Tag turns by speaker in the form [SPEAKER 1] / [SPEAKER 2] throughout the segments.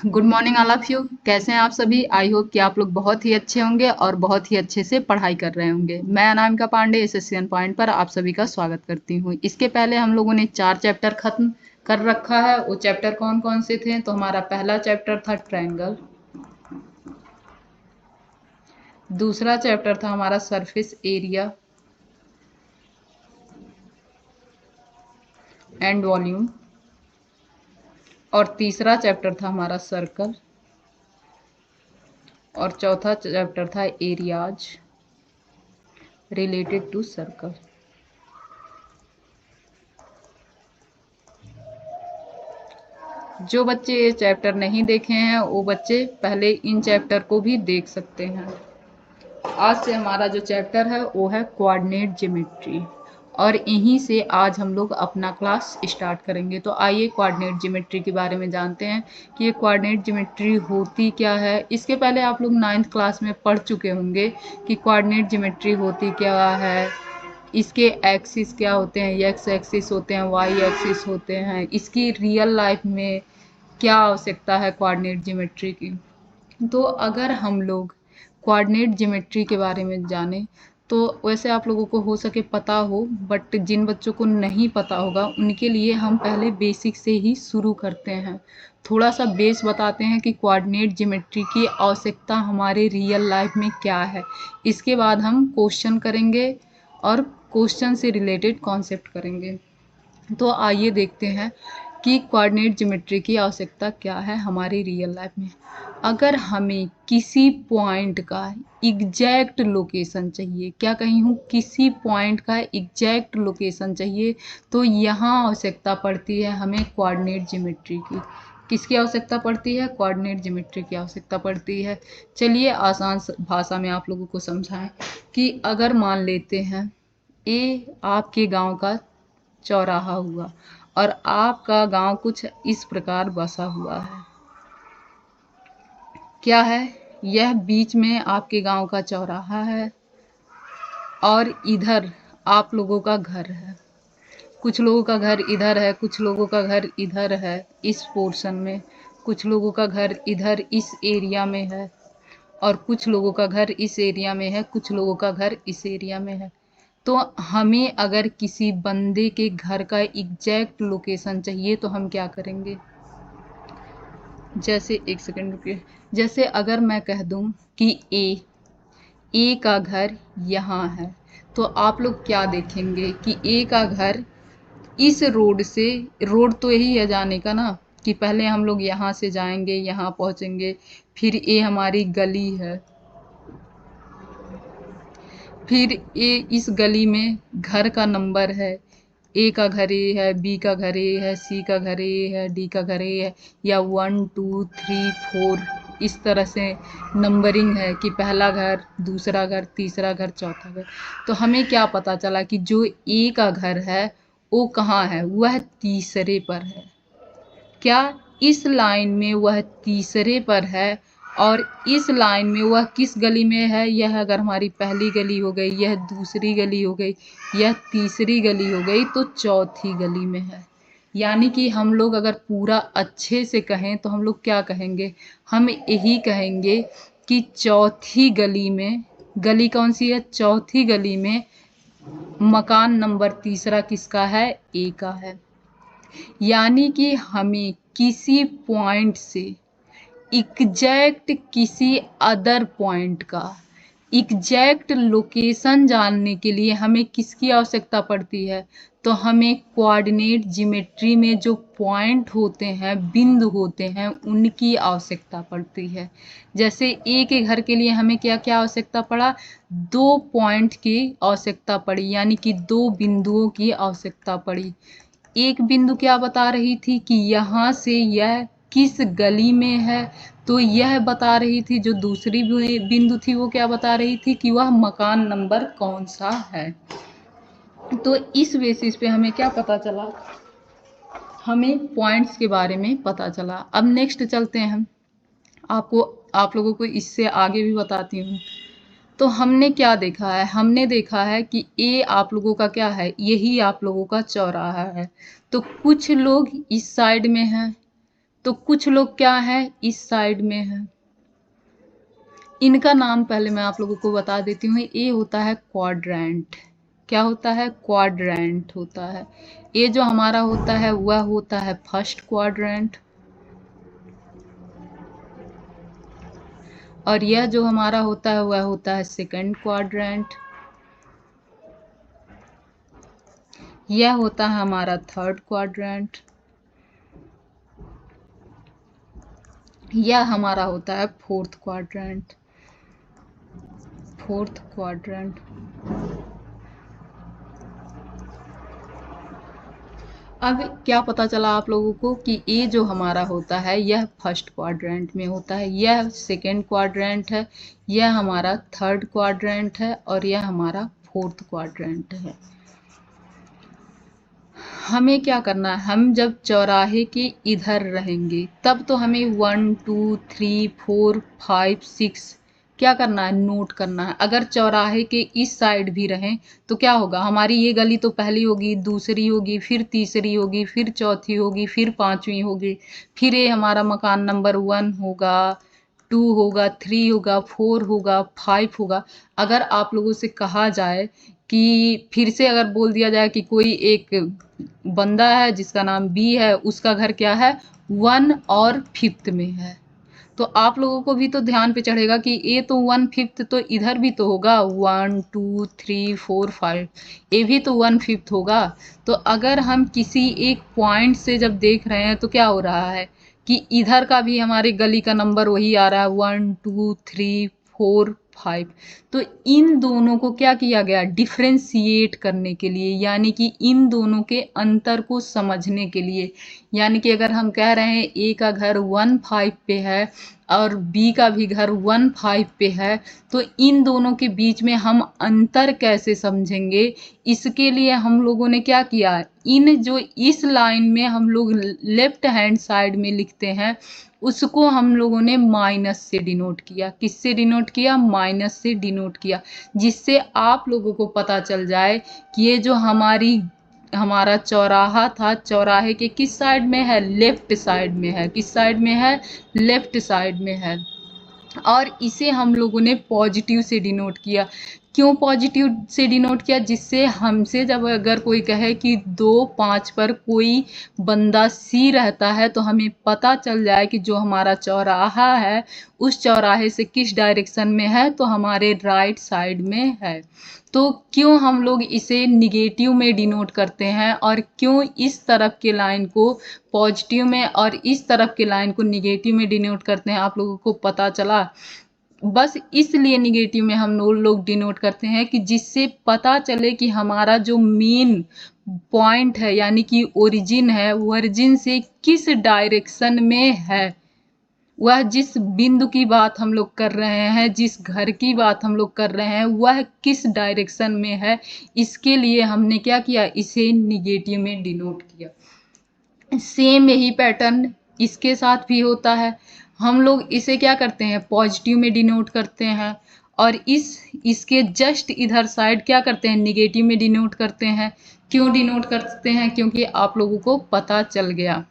[SPEAKER 1] Good morning all of you. कैसे हैं आप सभी? आई होप कि आप लोग बहुत ही अच्छे होंगे और बहुत ही अच्छे से पढ़ाई कर रहे होंगे। मैं अनामिका पांडे एसएससीएन पॉइंट पर आप सभी का स्वागत करती हूँ। इसके पहले हम लोगों ने 4 चैप्टर खत्म कर रखा है। वो चैप्टर कौन कौन से थे? तो हमारा पहला चैप्टर था ट्रायंगल, दूसरा चैप्टर था हमारा सरफेस एरिया एंड वॉल्यूम, और तीसरा चैप्टर था हमारा सर्कल, और चौथा चैप्टर था एरियाज रिलेटेड टू सर्कल। जो बच्चे ये चैप्टर नहीं देखे हैं वो बच्चे पहले इन चैप्टर को भी देख सकते हैं। आज से हमारा जो चैप्टर है वो है कोऑर्डिनेट ज्योमेट्री, और यहीं से आज हम लोग अपना क्लास स्टार्ट करेंगे। तो आइए कोऑर्डिनेट ज्योमेट्री के बारे में जानते हैं कि ये कोऑर्डिनेट ज्योमेट्री होती क्या है। इसके पहले आप लोग 9th क्लास में पढ़ चुके होंगे कि कोऑर्डिनेट ज्योमेट्री होती क्या है, इसके एक्सिस क्या होते हैं, एक्स एक्सिस होते हैं, वाई एक्सिस होते हैं, इसकी रियल लाइफ में क्या आवश्यकता है कोऑर्डिनेट ज्योमेट्री की। तो अगर हम लोग कोऑर्डिनेट ज्योमेट्री के बारे में जाने तो वैसे आप लोगों को हो सके पता हो, बट जिन बच्चों को नहीं पता होगा उनके लिए हम पहले बेसिक से ही शुरू करते हैं। थोड़ा सा बेस बताते हैं कि कोऑर्डिनेट ज्योमेट्री की आवश्यकता हमारे रियल लाइफ में क्या है। इसके बाद हम क्वेश्चन करेंगे और क्वेश्चन से रिलेटेड कॉन्सेप्ट करेंगे। तो आइए देखते हैं कि कोऑर्डिनेट ज्योमेट्री की आवश्यकता क्या है हमारी रियल लाइफ में। अगर हमें किसी पॉइंट का एग्जैक्ट लोकेशन चाहिए, क्या कही हूँ, किसी पॉइंट का एग्जैक्ट लोकेशन चाहिए, तो यहाँ आवश्यकता पड़ती है हमें कोऑर्डिनेट ज्योमेट्री की। किसकी आवश्यकता पड़ती है? कोऑर्डिनेट ज्योमेट्री की आवश्यकता पड़ती है। चलिए आसान भाषा में आप लोगों को समझाएं कि अगर मान लेते हैं ए आपके गांव का चौराहा हुआ और आपका गांव कुछ इस प्रकार बसा हुआ है। क्या है? यह बीच में आपके गांव का चौराहा है और इधर आप लोगों का घर है। कुछ लोगों का घर इधर है, कुछ लोगों का घर इधर है इस पोर्शन में, कुछ लोगों का घर इधर इस एरिया में है, और कुछ लोगों का घर इस एरिया में है, कुछ लोगों का घर इस एरिया में है। तो हमें अगर किसी बंदे के घर का एग्जैक्ट लोकेशन चाहिए तो हम क्या करेंगे? जैसे एक सेकंड रुकिए। जैसे अगर मैं कह दूं कि ए का घर यहाँ है, तो आप लोग क्या देखेंगे कि ए का घर इस रोड से, रोड तो यही है जाने का ना, कि पहले हम लोग यहाँ से जाएंगे, यहाँ पहुँचेंगे, फिर ए हमारी गली है, फिर ए इस गली में घर का नंबर है, ए का घर ए है, बी का घर ए है, सी का घर ए है, डी का घर ए है, या 1 2 3 4 इस तरह से नंबरिंग है कि पहला घर, दूसरा घर, तीसरा घर, चौथा घर। तो हमें क्या पता चला कि जो ए का घर है वो कहाँ है? वह तीसरे पर है। क्या इस लाइन में वह तीसरे पर है, और इस लाइन में वह किस गली में है? यह अगर हमारी पहली गली हो गई, यह दूसरी गली हो गई, यह तीसरी गली हो गई, तो चौथी गली में है। यानी कि हम लोग अगर पूरा अच्छे से कहें तो हम लोग क्या कहेंगे? हम यही कहेंगे कि चौथी गली में, गली कौन सी है? चौथी गली में मकान नंबर तीसरा किसका है? ए का है। यानी कि हमें किसी पॉइंट से एग्जैक्ट किसी अदर पॉइंट का एग्जैक्ट लोकेशन जानने के लिए हमें किसकी आवश्यकता पड़ती है? तो हमें कोऑर्डिनेट ज्योमेट्री में जो पॉइंट होते हैं, बिंदु होते हैं, उनकी आवश्यकता पड़ती है। जैसे ए के घर के लिए हमें क्या क्या आवश्यकता पड़ा? 2 पॉइंट की आवश्यकता पड़ी, यानी कि 2 बिंदुओं की आवश्यकता पड़ी। एक बिंदु क्या बता रही थी कि यहाँ से यह किस गली में है, तो यह बता रही थी। जो दूसरी बिंदु थी वो क्या बता रही थी कि वह मकान नंबर कौन सा है। तो इस बेसिस पे हमें क्या पता चला? हमें पॉइंट्स के बारे में पता चला। अब नेक्स्ट चलते हैं हम, आप लोगों को इससे आगे भी बताती हूँ। तो हमने क्या देखा है? हमने देखा है कि ए आप लोगों का क्या है? यही आप लोगों का चौराहा है। तो कुछ लोग इस साइड में हैं, तो कुछ लोग क्या है इस साइड में है। इनका नाम पहले मैं आप लोगों को बता देती हूँ। ये होता है क्वाड्रेंट। क्या होता है? क्वाड्रेंट होता है। ये जो हमारा होता है वह होता है फर्स्ट क्वाड्रेंट, और यह जो हमारा होता है वह होता है सेकंड क्वाड्रेंट। यह होता है हमारा थर्ड क्वाड्रेंट। यह हमारा होता है फोर्थ क्वाड्रेंट। Fourth quadrant. अब क्या पता चला आप लोगों को कि ये जो हमारा होता है यह फर्स्ट क्वाड्रेंट में होता है, यह सेकंड क्वाड्रेंट है, यह हमारा थर्ड क्वाड्रेंट है, और यह हमारा फोर्थ क्वाड्रेंट है। हमें क्या करना है, हम जब चौराहे के इधर रहेंगे तब तो हमें 1 2 3 4 5 6 क्या करना है, नोट करना है। अगर चौराहे के इस साइड भी रहें तो क्या होगा, हमारी ये गली तो पहली होगी, दूसरी होगी, फिर तीसरी होगी, फिर चौथी होगी, फिर पांचवी होगी, फिर ये हमारा मकान नंबर 1 होगा, 2 होगा, 3 होगा, 4 होगा, 5 होगा। अगर आप लोगों से कहा जाए कि फिर से अगर बोल दिया जाए कि कोई एक बंदा है जिसका नाम बी है, उसका घर क्या है 1 और 5th में है, तो आप लोगों को भी तो ध्यान पे चढ़ेगा कि ये तो 1/5 तो इधर भी तो होगा, 1 2 3 4 5 ये भी तो 1/5 होगा। तो अगर हम किसी एक पॉइंट से जब देख रहे हैं तो क्या हो रहा है कि इधर का भी हमारे गली का नंबर वही आ रहा है 1 2 3 4 5। तो इन दोनों को क्या किया गया, डिफ्रेंशिएट करने के लिए, यानी कि इन दोनों के अंतर को समझने के लिए। यानी कि अगर हम कह रहे हैं ए का घर 1 5 पे है और बी का भी घर 1 5 पे है, तो इन दोनों के बीच में हम अंतर कैसे समझेंगे, इसके लिए हम लोगों ने क्या किया, इन जो इस लाइन में हम लोग लेफ्ट हैंड साइड में लिखते हैं उसको हम लोगों ने माइनस से डिनोट किया। किससे डिनोट किया? माइनस से डिनोट किया, जिससे आप लोगों को पता चल जाए कि ये जो हमारा चौराहा था, चौराहे के किस साइड में है, लेफ्ट साइड में है। किस साइड में है? लेफ्ट साइड में है। और इसे हम लोगों ने पॉजिटिव से डिनोट किया। क्यों पॉजिटिव से डिनोट किया? जिससे हमसे जब अगर कोई कहे कि 2 5 पर कोई बंदा सी रहता है तो हमें पता चल जाए कि जो हमारा चौराहा है उस चौराहे से किस डायरेक्शन में है, तो हमारे राइट साइड में है। तो क्यों हम लोग इसे निगेटिव में डिनोट करते हैं और क्यों इस तरफ के लाइन को पॉजिटिव में और इस तरफ के लाइन को निगेटिव में डिनोट करते हैं, आप लोगों को पता चला। बस इसलिए निगेटिव में हम लोग डिनोट करते हैं कि जिससे पता चले कि हमारा जो मेन पॉइंट है यानी कि ओरिजिन है, ओरिजिन से किस डायरेक्शन में है, वह जिस बिंदु की बात हम लोग कर रहे हैं, जिस घर की बात हम लोग कर रहे हैं, वह किस डायरेक्शन में है। इसके लिए हमने क्या किया, इसे निगेटिव में डिनोट किया। सेम यही पैटर्न इसके साथ भी होता है। हम लोग इसे क्या करते हैं, पॉजिटिव में डिनोट करते हैं, और इसके जस्ट इधर साइड क्या करते हैं, निगेटिव में डिनोट करते हैं। क्यों डिनोट करते हैं? क्योंकि आप लोगों को पता चल गया।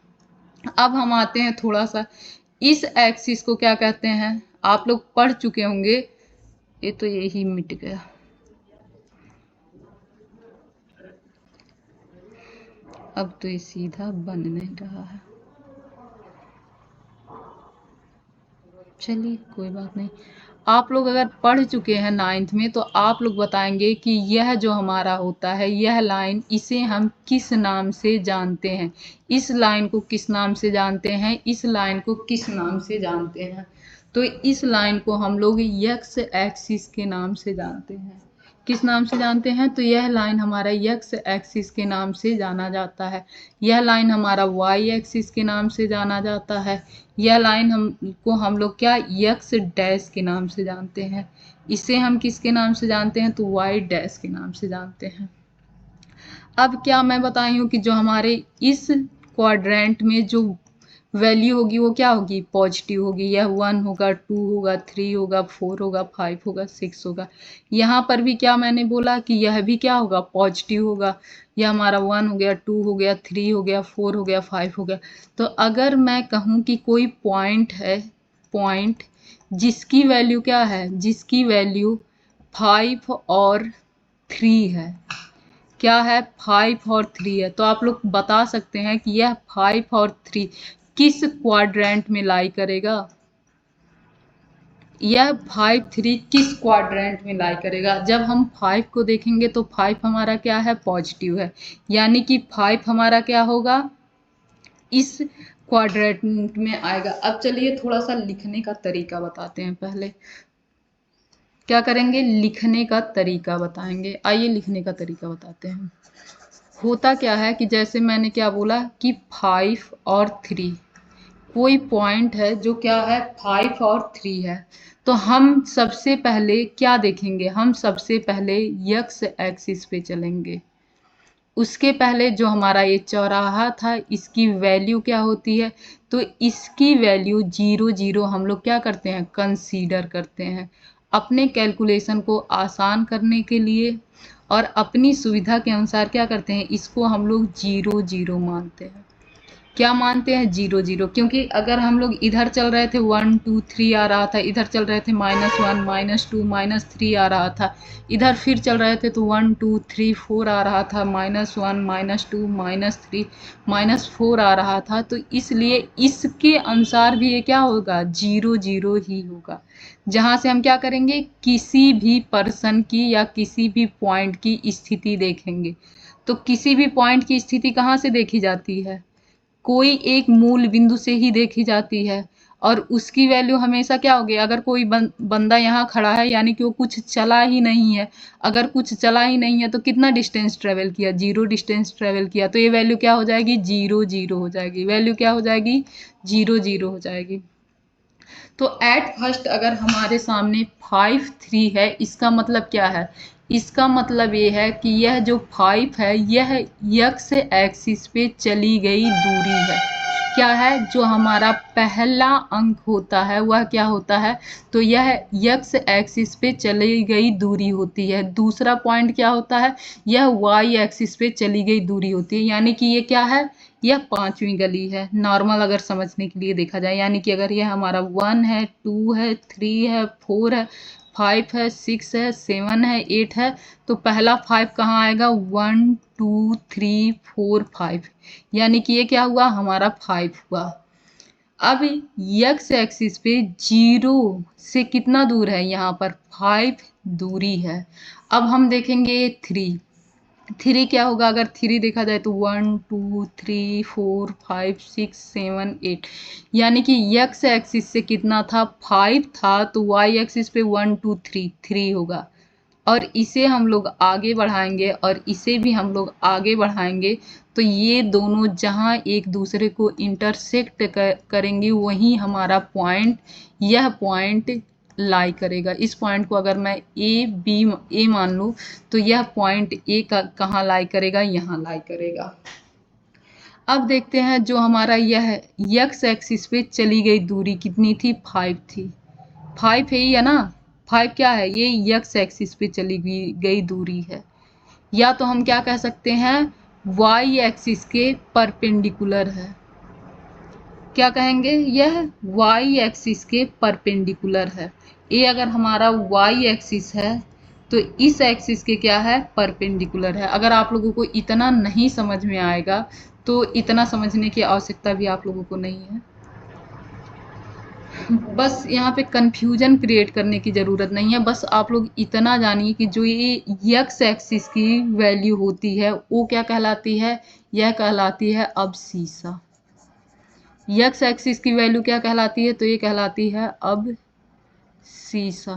[SPEAKER 1] अब हम आते हैं थोड़ा सा, इस एक्सिस को क्या कहते हैं, आप लोग पढ़ चुके होंगे। ये तो यही मिट गया। अब तो ये सीधा बन नहीं रहा है, चलिए कोई बात नहीं। आप लोग अगर पढ़ चुके हैं 9th में तो आप लोग बताएंगे कि यह जो हमारा होता है, यह लाइन, इसे हम किस नाम से जानते हैं, इस लाइन को किस नाम से जानते हैं, इस लाइन को किस नाम से जानते हैं। तो इस लाइन को हम लोग एक्स एक्सिस के नाम से जानते हैं। किस नाम से जानते हैं? तो यह लाइन हमारा एक्स एक्सिस के नाम से जाना जाता है। यह लाइन हमारा वाई एक्सिस के नाम से जाना जाता है। यह लाइन हम लोग क्या, एक्स डैश के नाम से जानते हैं। इसे हम किसके नाम से जानते हैं? तो वाई डैश के नाम से जानते हैं। अब क्या मैं बताई हूँ कि जो हमारे इस क्वाड्रेंट में जो वैल्यू होगी वो क्या होगी, पॉजिटिव होगी। यह 1 होगा, 2 होगा, 3 होगा, 4 होगा, 5 होगा, 6 होगा। यहाँ पर भी क्या मैंने बोला कि यह भी क्या होगा, पॉजिटिव होगा। यह हमारा 1 हो गया, 2 हो गया, 3 हो गया, 4 हो गया, 5 हो गया। तो अगर मैं कहूँ कि कोई पॉइंट है, पॉइंट जिसकी वैल्यू क्या है, जिसकी वैल्यू 5 और 3 है, क्या है, 5 और 3 है, तो आप लोग बता सकते हैं कि यह 5 और 3 किस क्वाड्रेंट में लाई करेगा। यह 5 3 किस क्वाड्रेंट में लाई करेगा। जब हम 5 को देखेंगे तो 5 हमारा क्या है, पॉजिटिव है, यानी कि 5 हमारा क्या होगा, इस क्वाड्रेंट में आएगा। अब चलिए थोड़ा सा लिखने का तरीका बताते हैं। पहले क्या करेंगे, लिखने का तरीका बताएंगे। आइए लिखने का तरीका बताते हैं। होता क्या है कि जैसे मैंने क्या बोला कि 5 और 3 कोई पॉइंट है जो क्या है, 5 और 3 है। तो हम सबसे पहले क्या देखेंगे, हम सबसे पहले एक्स एक्सिस पे चलेंगे। उसके पहले जो हमारा ये चौराहा था, इसकी वैल्यू क्या होती है, तो इसकी वैल्यू 0 0 हम लोग क्या करते हैं, कंसीडर करते हैं अपने कैलकुलेशन को आसान करने के लिए। और अपनी सुविधा के अनुसार क्या करते हैं, इसको हम लोग 0 0 मानते हैं। क्या मानते हैं, 0 0, क्योंकि अगर हम लोग इधर चल रहे थे 1 2 3 आ रहा था, इधर चल रहे थे -1 -2 -3 आ रहा था, इधर फिर चल रहे थे तो 1 2 3 4 आ रहा था, -1 -2 -3 -4 आ रहा था। तो इसलिए इसके अनुसार भी ये क्या होगा, 0 0 ही होगा। जहाँ से हम क्या करेंगे, किसी भी पर्सन की या किसी भी पॉइंट की स्थिति देखेंगे। तो किसी भी पॉइंट की स्थिति कहाँ से देखी जाती है, कोई एक मूल बिंदु से ही देखी जाती है। और उसकी वैल्यू हमेशा क्या होगी, अगर कोई बंदा यहाँ खड़ा है यानी कि वो कुछ चला ही नहीं है। अगर कुछ चला ही नहीं है तो कितना डिस्टेंस ट्रेवल किया, 0 डिस्टेंस ट्रेवल किया। तो ये वैल्यू क्या हो जाएगी, 0 0 हो जाएगी। वैल्यू क्या हो जाएगी, 0 0 हो जाएगी। तो एट फर्स्ट अगर हमारे सामने 5 3 है, इसका मतलब क्या है, इसका मतलब ये है कि यह जो 5 है यह एक्स एक्सिस पे चली गई दूरी है। क्या है, जो हमारा पहला अंक होता है वह क्या होता है, तो यह एक्स एक्सिस पे चली गई दूरी होती है। दूसरा पॉइंट क्या होता है, यह वाई एक्सिस पे चली गई दूरी होती है। यानी कि ये क्या है, यह 5वीं गली है। नॉर्मल अगर समझने के लिए देखा जाए, यानी कि अगर यह हमारा 1 है, 2 है, 3 है, 4 है, 5 है, 6 है, 7 है, 8 है, तो पहला 5 कहाँ आएगा, 1 2 3 4 5, यानी कि ये क्या हुआ, हमारा 5 हुआ। अब एक्स एक्सिस पे 0 से कितना दूर है, यहाँ पर 5 दूरी है। अब हम देखेंगे 3 क्या होगा, अगर 3 देखा जाए तो 1 2 3 4 5 6 7 8, यानी कि एक्स एक्सिस से कितना था, 5 था, तो वाई एक्सिस पे 1 2 3 होगा। और इसे हम लोग आगे बढ़ाएंगे और इसे भी हम लोग आगे बढ़ाएंगे, तो ये दोनों जहाँ एक दूसरे को इंटरसेक्ट करेंगे वहीं हमारा पॉइंट, यह पॉइंट लाई करेगा। इस पॉइंट को अगर मैं ए मान लूँ तो यह पॉइंट ए का कहाँ लाई करेगा, यहाँ लाई करेगा। अब देखते हैं जो हमारा यह एक्स एक्सिस पे चली गई दूरी कितनी थी, 5 थी। 5 है ही है ना, 5 क्या है, ये एक्स एक्सिस पे चली गई दूरी है। या तो हम क्या कह सकते हैं, वाई एक्सिस के परपेंडिकुलर है। क्या कहेंगे, यह वाई एक्सिस के परपेंडिकुलर है। ये अगर हमारा वाई एक्सिस है तो इस एक्सिस के क्या है, परपेंडिकुलर है। अगर आप लोगों को इतना नहीं समझ में आएगा तो इतना समझने की आवश्यकता भी आप लोगों को नहीं है। बस यहाँ पे कंफ्यूजन क्रिएट करने की ज़रूरत नहीं है। बस आप लोग इतना जानिए कि जो ये एक्स एक्सिस की वैल्यू होती है वो क्या कहलाती है, यह कहलाती है अबसीसा। एक्स एक्सिस की वैल्यू क्या कहलाती है, तो ये कहलाती है अबसीसा।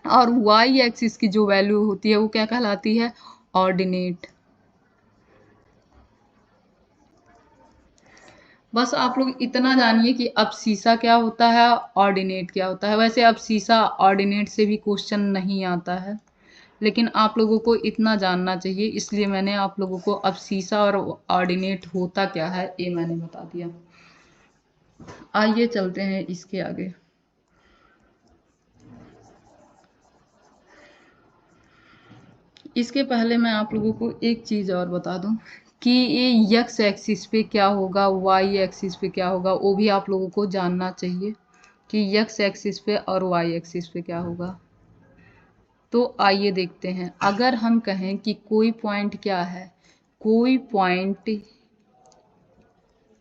[SPEAKER 1] और वाई एक्सिस की जो वैल्यू होती है वो क्या कहलाती है, ऑर्डिनेट। बस आप लोग इतना जानिए कि अबसीसा क्या होता है, ऑर्डिनेट क्या होता है। वैसे अबसीसा ऑर्डिनेट से भी क्वेश्चन नहीं आता है, लेकिन आप लोगों को इतना जानना चाहिए, इसलिए मैंने आप लोगों को अबसीसा और ऑर्डिनेट होता क्या है ये मैंने बता दिया। आइए चलते हैं इसके आगे। इसके पहले मैं आप लोगों को एक चीज़ और बता दूं कि ये एक्स एक्सिस पे क्या होगा, वाई एक्सिस पे क्या होगा, वो भी आप लोगों को जानना चाहिए कि एक्स एक्सिस पे और वाई एक्सिस पे क्या होगा। तो आइए देखते हैं। अगर हम कहें कि कोई पॉइंट क्या है, कोई पॉइंट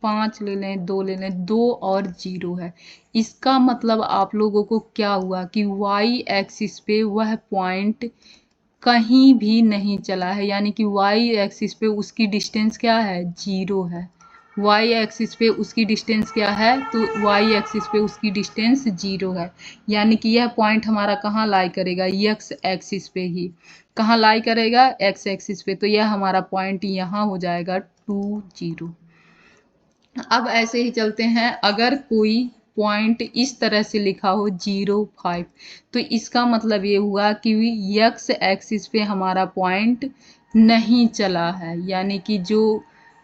[SPEAKER 1] 5 ले लें, 2 ले लें, 2 और 0 है, इसका मतलब आप लोगों को क्या हुआ कि वाई एक्सिस पे वह पॉइंट कहीं भी नहीं चला है, यानी कि वाई एक्सिस पे उसकी डिस्टेंस क्या है, 0 है। वाई एक्सिस पे उसकी डिस्टेंस क्या है, तो वाई एक्सिस पे उसकी डिस्टेंस 0 है, यानी कि यह पॉइंट हमारा कहाँ लाई करेगा, एक्स एक्सिस पे ही। कहाँ लाई करेगा, एक्स एक्सिस पे, तो यह हमारा पॉइंट यहाँ हो जाएगा 2 0। अब ऐसे ही चलते हैं। अगर कोई पॉइंट इस तरह से लिखा हो 0 5, तो इसका मतलब ये हुआ कि एक्स एक्सिस पे हमारा पॉइंट नहीं चला है, यानी कि जो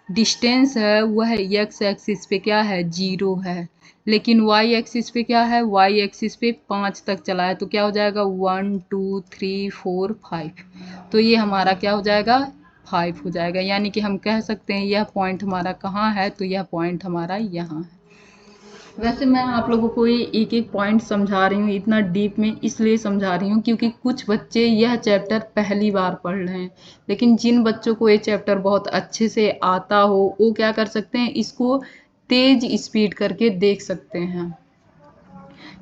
[SPEAKER 1] डिस्टेंस है वह एक्स एक्सिस पे क्या है, 0 है। लेकिन वाई एक्सिस पे क्या है, वाई एक्सिस पे 5 तक चला है, तो क्या हो जाएगा 1 2 3 4 5, तो ये हमारा क्या हो जाएगा 5 हो जाएगा। यानी कि हम कह सकते हैं यह पॉइंट हमारा कहाँ है, तो यह पॉइंट हमारा यहाँ है। वैसे मैं आप लोगों को ये एक एक पॉइंट समझा रही हूँ इतना डीप में, इसलिए समझा रही हूँ क्योंकि कुछ बच्चे यह चैप्टर पहली बार पढ़ रहे हैं। लेकिन जिन बच्चों को ये चैप्टर बहुत अच्छे से आता हो वो क्या कर सकते हैं, इसको तेज स्पीड करके देख सकते हैं,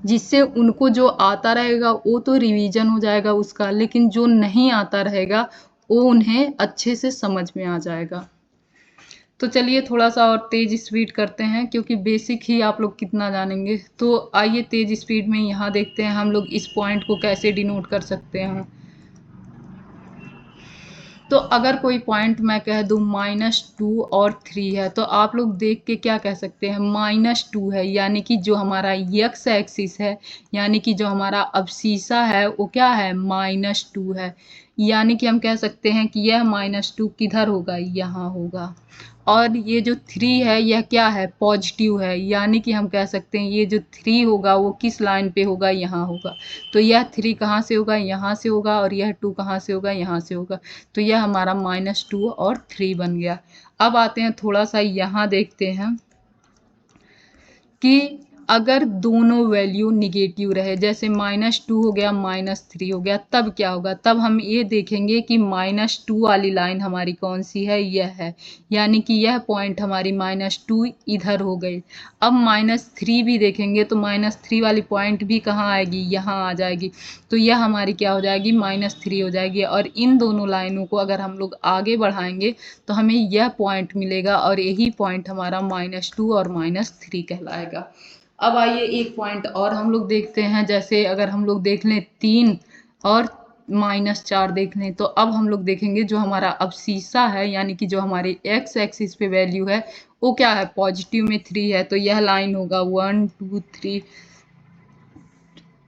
[SPEAKER 1] जिससे उनको जो आता रहेगा वो तो रिवीजन हो जाएगा उसका, लेकिन जो नहीं आता रहेगा वो उन्हें अच्छे से समझ में आ जाएगा। तो चलिए थोड़ा सा और तेज स्पीड करते हैं, क्योंकि बेसिक ही आप लोग कितना जानेंगे। तो आइए तेज स्पीड में यहाँ देखते हैं हम लोग इस पॉइंट को कैसे डिनोट कर सकते हैं। तो अगर कोई पॉइंट मैं कह दूँ -2 और 3 है, तो आप लोग देख के क्या कह सकते हैं, -2 है, यानी कि जो हमारा एक्स एक्सिस है, यानी कि जो हमारा अब्सीसा है वो क्या है, -2 है। यानी कि हम कह सकते हैं कि यह -2 किधर होगा, यहाँ होगा। और ये जो 3 है यह क्या है, पॉजिटिव है, यानी कि हम कह सकते हैं ये जो 3 होगा वो किस लाइन पे होगा, यहाँ होगा। तो यह 3 कहाँ से होगा, यहाँ से होगा, और यह 2 कहाँ से होगा, यहाँ से होगा। तो यह हमारा -2 और 3 बन गया। अब आते हैं थोड़ा सा यहाँ देखते हैं कि अगर दोनों वैल्यू निगेटिव रहे, जैसे -2 हो गया, -3 हो गया, तब क्या होगा, तब हम ये देखेंगे कि -2 वाली लाइन हमारी कौन सी है, यह है, यानी कि यह पॉइंट हमारी -2 इधर हो गई। अब -3 भी देखेंगे तो -3 वाली पॉइंट भी कहाँ आएगी, यहाँ आ जाएगी, तो यह हमारी क्या हो जाएगी, -3 हो जाएगी। और इन दोनों लाइनों को अगर हम लोग आगे बढ़ाएंगे तो हमें यह पॉइंट मिलेगा, और यही पॉइंट हमारा -2 और -3 कहलाएगा। अब आइए एक पॉइंट और हम लोग देखते हैं। जैसे अगर हम लोग देख लें 3 और -4 देख लें, तो अब हम लोग देखेंगे जो हमारा अब्सीसा है, यानी कि जो हमारे एक्स एक्सिस पे वैल्यू है वो क्या है, पॉजिटिव में 3 है, तो यह लाइन होगा 1 2 3।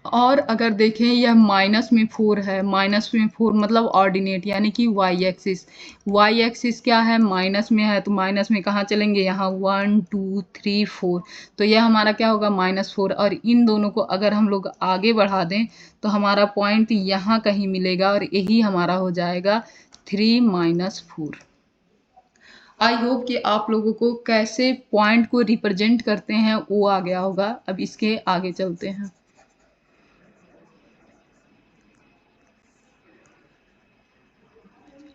[SPEAKER 1] और अगर देखें यह माइनस में 4 है, माइनस में 4 मतलब ऑर्डिनेट, यानी कि वाई एक्सिस। वाई एक्सिस क्या है, माइनस में है, तो माइनस में कहाँ चलेंगे, यहाँ 1 2 3 4, तो यह हमारा क्या होगा, -4। और इन दोनों को अगर हम लोग आगे बढ़ा दें तो हमारा पॉइंट यहाँ कहीं मिलेगा, और यही हमारा हो जाएगा 3 -4। आई होप कि आप लोगों को कैसे पॉइंट को रिप्रेजेंट करते हैं वो आ गया होगा। अब इसके आगे चलते हैं।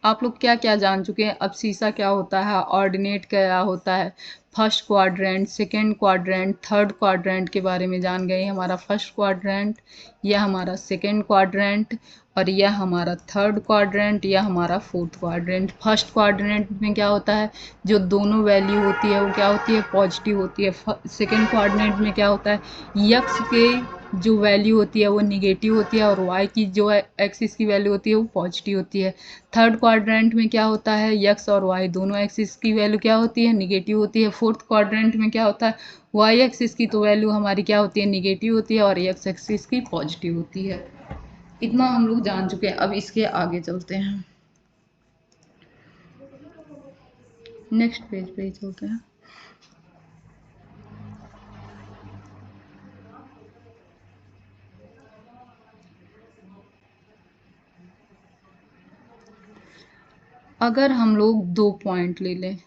[SPEAKER 1] आप लोग क्या क्या जान चुके हैं, अब शीशा क्या होता है, ऑर्डिनेट क्या होता है, first quadrant, second quadrant, third quadrant के बारे में जान गए। हमारा फर्स्ट क्वाड्रेंट, यह हमारा सेकंड क्वाड्रेंट, और यह हमारा थर्ड क्वाड्रेंट, यह हमारा फोर्थ क्वाड्रेंट। फर्स्ट क्वाड्रेंट में क्या होता है, जो दोनों वैल्यू होती है वो क्या होती है, पॉजिटिव होती है। सेकंड क्वाड्रेंट में क्या होता है, यक्स के जो वैल्यू होती है वो निगेटिव होती है, और वाई की जो एक्सिस की वैल्यू होती है वो पॉजिटिव होती है। थर्ड क्वाड्रेंट में क्या होता है, एक्स और वाई दोनों एक्सिस की वैल्यू क्या होती है, निगेटिव होती है। फोर्थ क्वाड्रेंट में क्या होता है, वाई एक्सिस की तो वैल्यू हमारी क्या होती है, निगेटिव होती है, और एक्स एक्सिस की पॉजिटिव होती है। इतना हम लोग जान चुके हैं। अब इसके आगे चलते हैं, नेक्स्ट पेज पे ही चलते हैं। अगर हम लोग 2 पॉइंट ले लें,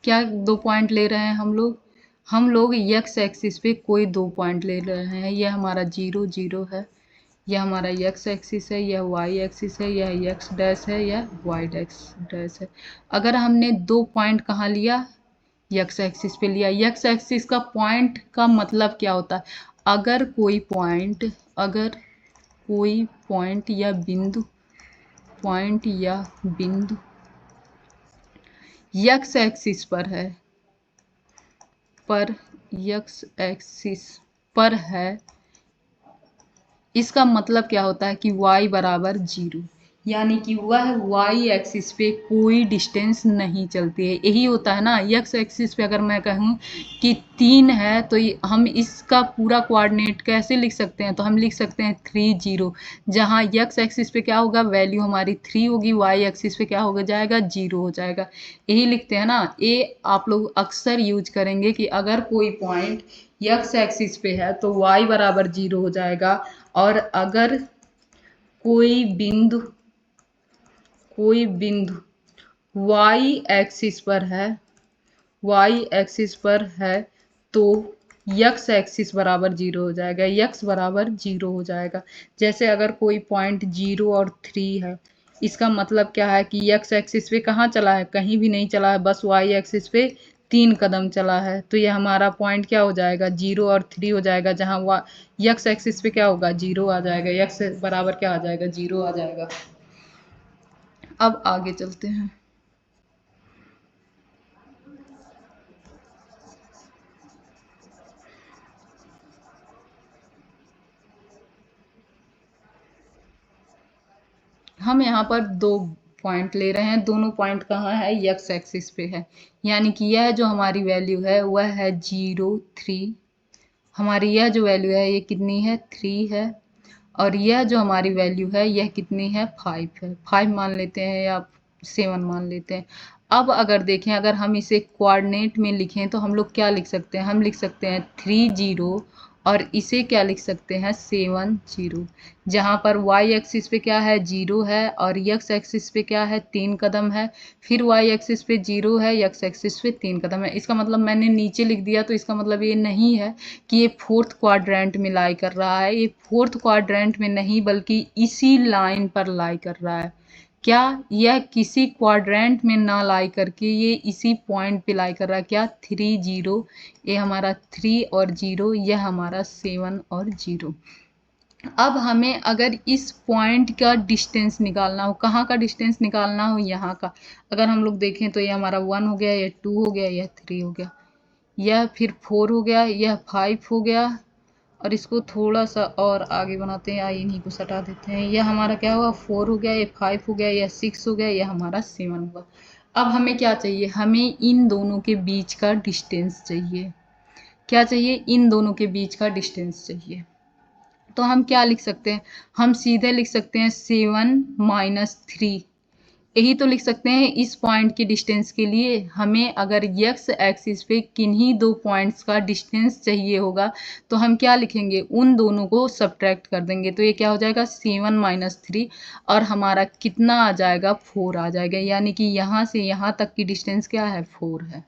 [SPEAKER 1] क्या 2 पॉइंट ले रहे हैं हम लोग x एक्सिस पे कोई 2 पॉइंट ले रहे हैं। यह हमारा 0 0 है, यह हमारा x एक्सिस है, यह y एक्सिस है, यह x डैश है, यह y डैश है। अगर हमने 2 पॉइंट कहाँ लिया, x एक्सिस पे लिया। x एक्सिस का पॉइंट का मतलब क्या होता है, अगर कोई पॉइंट या बिंदु x एक्सिस पर है, इसका मतलब क्या होता है कि y बराबर 0, यानी कि वह y एक्सिस पे कोई डिस्टेंस नहीं चलती है। यही होता है ना, x एक्सिस पे अगर मैं कहूँ कि 3 है तो हम इसका पूरा कोऑर्डिनेट कैसे लिख सकते हैं, तो हम लिख सकते हैं 3 0, जहाँ x एक्सिस पे क्या होगा, वैल्यू हमारी 3 होगी, y एक्सिस पे क्या हो जाएगा, 0 हो जाएगा। यही लिखते हैं ना, ये आप लोग अक्सर यूज करेंगे कि अगर कोई पॉइंट x एक्सिस पे है तो y बराबर 0 हो जाएगा, और अगर कोई बिंदु y एक्सिस पर है तो x एक्सिस बराबर 0 हो जाएगा, x बराबर 0 हो जाएगा। जैसे अगर कोई पॉइंट 0 और 3 है, इसका मतलब क्या है कि x एक्सिस पे कहाँ चला है, कहीं भी नहीं चला है, बस y एक्सिस पे 3 कदम चला है, तो ये हमारा पॉइंट क्या हो जाएगा, 0 और 3 हो जाएगा, जहाँ x एक्सिस पे क्या होगा, 0 आ जाएगा, x बराबर क्या आ जाएगा, 0 आ जाएगा। अब आगे चलते हैं। हम यहाँ पर 2 पॉइंट ले रहे हैं, दोनों पॉइंट कहाँ है, x एक्सिस पे है, यानी कि यह जो हमारी वैल्यू है वह है 0 3, हमारी यह जो वैल्यू है ये कितनी है, 3 है, और यह जो हमारी वैल्यू है यह कितनी है, 5 है, 5 मान लेते हैं या 7 मान लेते हैं। अब अगर देखें, अगर हम इसे कोऑर्डिनेट में लिखें तो हम लोग क्या लिख सकते हैं, हम लिख सकते हैं 3 0, और इसे क्या लिख सकते हैं, 7 0, जहाँ पर y एक्सिस पे क्या है, 0 है, और x एक्सिस पे क्या है, 3 कदम है, फिर y एक्सिस पे 0 है, x एक्सिस पे 3 कदम है। इसका मतलब मैंने नीचे लिख दिया तो इसका मतलब ये नहीं है कि ये 4th क्वाड्रेंट में लाई कर रहा है, ये 4th क्वाड्रेंट में नहीं बल्कि इसी लाइन पर लाई कर रहा है। क्या यह किसी क्वाड्रेंट में ना लाई करके ये इसी पॉइंट पे लाई कर रहा है, क्या 3 0, ये हमारा 3 और 0, यह हमारा 7 और 0। अब हमें अगर इस पॉइंट का डिस्टेंस निकालना हो, कहाँ का डिस्टेंस निकालना हो, यहाँ का, अगर हम लोग देखें तो ये हमारा 1 हो गया, यह 2 हो गया, यह 3 हो गया, यह फिर 4 हो गया, यह 5 हो गया, और इसको थोड़ा सा और आगे बनाते हैं, इन्हीं को सटा देते हैं, यह हमारा क्या हुआ, 4 हो गया, यह 5 हो गया, यह 6 हो गया, यह हमारा 7 हुआ। अब हमें क्या चाहिए, हमें इन दोनों के बीच का डिस्टेंस चाहिए। क्या चाहिए, इन दोनों के बीच का डिस्टेंस चाहिए। तो हम क्या लिख सकते हैं, हम सीधे लिख सकते हैं 7 - 3, यही तो लिख सकते हैं। इस पॉइंट के डिस्टेंस के लिए हमें अगर x एक्सिस पे किन्हीं 2 पॉइंट्स का डिस्टेंस चाहिए होगा तो हम क्या लिखेंगे, उन दोनों को सब्ट्रैक्ट कर देंगे, तो ये क्या हो जाएगा, 7 - 3, और हमारा कितना आ जाएगा, 4 आ जाएगा, यानी कि यहाँ से यहाँ तक की डिस्टेंस क्या है, 4 है।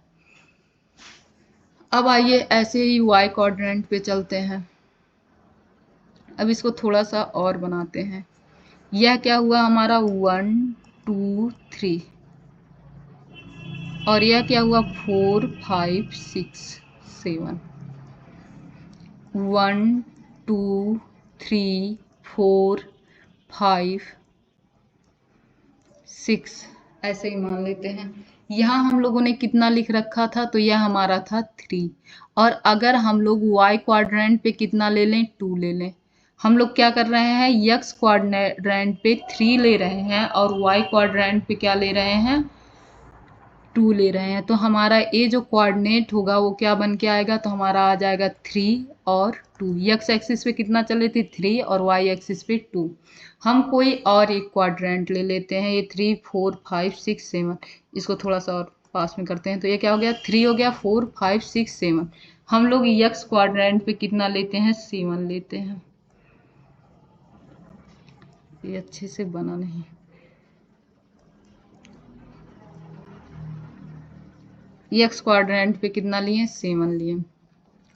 [SPEAKER 1] अब आइए ऐसे ही y क्वाड्रेंट पे चलते हैं। अब इसको थोड़ा सा और बनाते हैं। यह क्या हुआ हमारा, 1 2 3, और यह क्या हुआ, 4 5 6 7, 1 2 3 4 5 6, ऐसे ही मान लेते हैं। यहाँ हम लोगों ने कितना लिख रखा था, तो यह हमारा था 3, और अगर हम लोग y क्वाड्रेंट पे कितना ले लें, 2 ले लें। हम लोग क्या कर रहे हैं, x क्वाड्रेंट पे 3 ले रहे हैं और y क्वाड्रेंट पे क्या ले रहे हैं, 2 ले रहे हैं, तो हमारा ये जो कोऑर्डिनेट होगा वो क्या बन के आएगा, तो हमारा आ जाएगा 3 और 2। x एक्सिस पे कितना चले थे, 3, और y एक्सिस पे 2। हम कोई और एक क्वाड्रेंट ले लेते हैं, ये 3 4 5 6 7, इसको थोड़ा सा और पास में करते हैं, तो ये क्या हो गया, 3 हो गया, 4 5 6 7। हम लोग x क्वाड्रेंट पे कितना लेते हैं, 7 लेते हैं। ये अच्छे से बना नहीं, एक्स क्वाड्रेंट पे कितना लिए 7 लिए,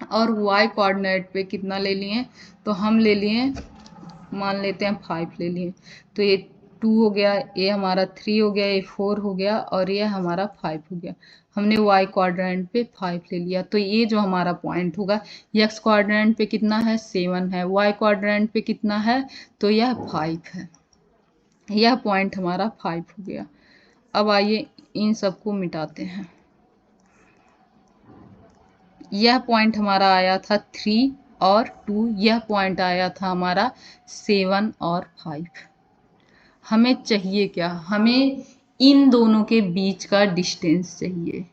[SPEAKER 1] और वाई कोऑर्डिनेट पे कितना ले लिए, तो हम ले लिए, मान लेते हैं 5 ले लिए, तो ये 2 हो गया, ये हमारा 3 हो गया, ये 4 हो गया, और ये हमारा 5 हो गया। हमने वाई क्वाड्रेंट पे 5 ले लिया, तो ये जो हमारा पॉइंट होगा, एक्स क्वाड्रेंट पे कितना है 7 है, वाई क्वाड्रेंट पे कितना है, तो यह 5 है। यह पॉइंट हमारा 5 हो गया। अब आइए इन सबको मिटाते हैं। यह पॉइंट हमारा आया था 3 और 2, यह पॉइंट आया था हमारा 7 और 5। हमें चाहिए क्या, हमें इन दोनों के बीच का डिस्टेंस चाहिए।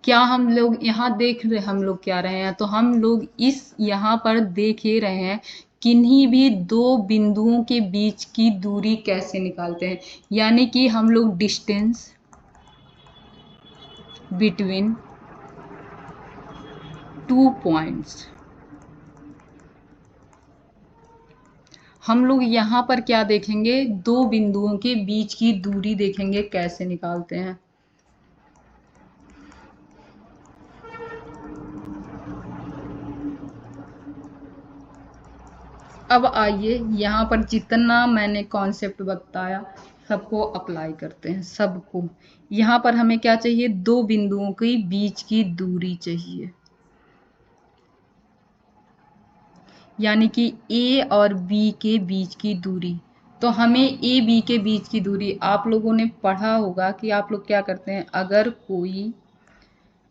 [SPEAKER 1] क्या हम लोग यहाँ देख रहे, हम लोग क्या रहे हैं, तो हम लोग इस यहाँ पर देख ही रहे हैं किन्हीं भी दो बिंदुओं के बीच की दूरी कैसे निकालते हैं, यानी कि हम लोग डिस्टेंस बिटवीन 2 पॉइंट्स, हम लोग यहाँ पर क्या देखेंगे, दो बिंदुओं के बीच की दूरी देखेंगे कैसे निकालते हैं। अब आइए यहाँ पर जितना मैंने कॉन्सेप्ट बताया सबको अप्लाई करते हैं, सबको। यहाँ पर हमें क्या चाहिए, दो बिंदुओं के बीच की दूरी चाहिए, यानी कि ए और बी के बीच की दूरी। तो हमें ए बी के बीच की दूरी, आप लोगों ने पढ़ा होगा कि आप लोग क्या करते हैं, अगर कोई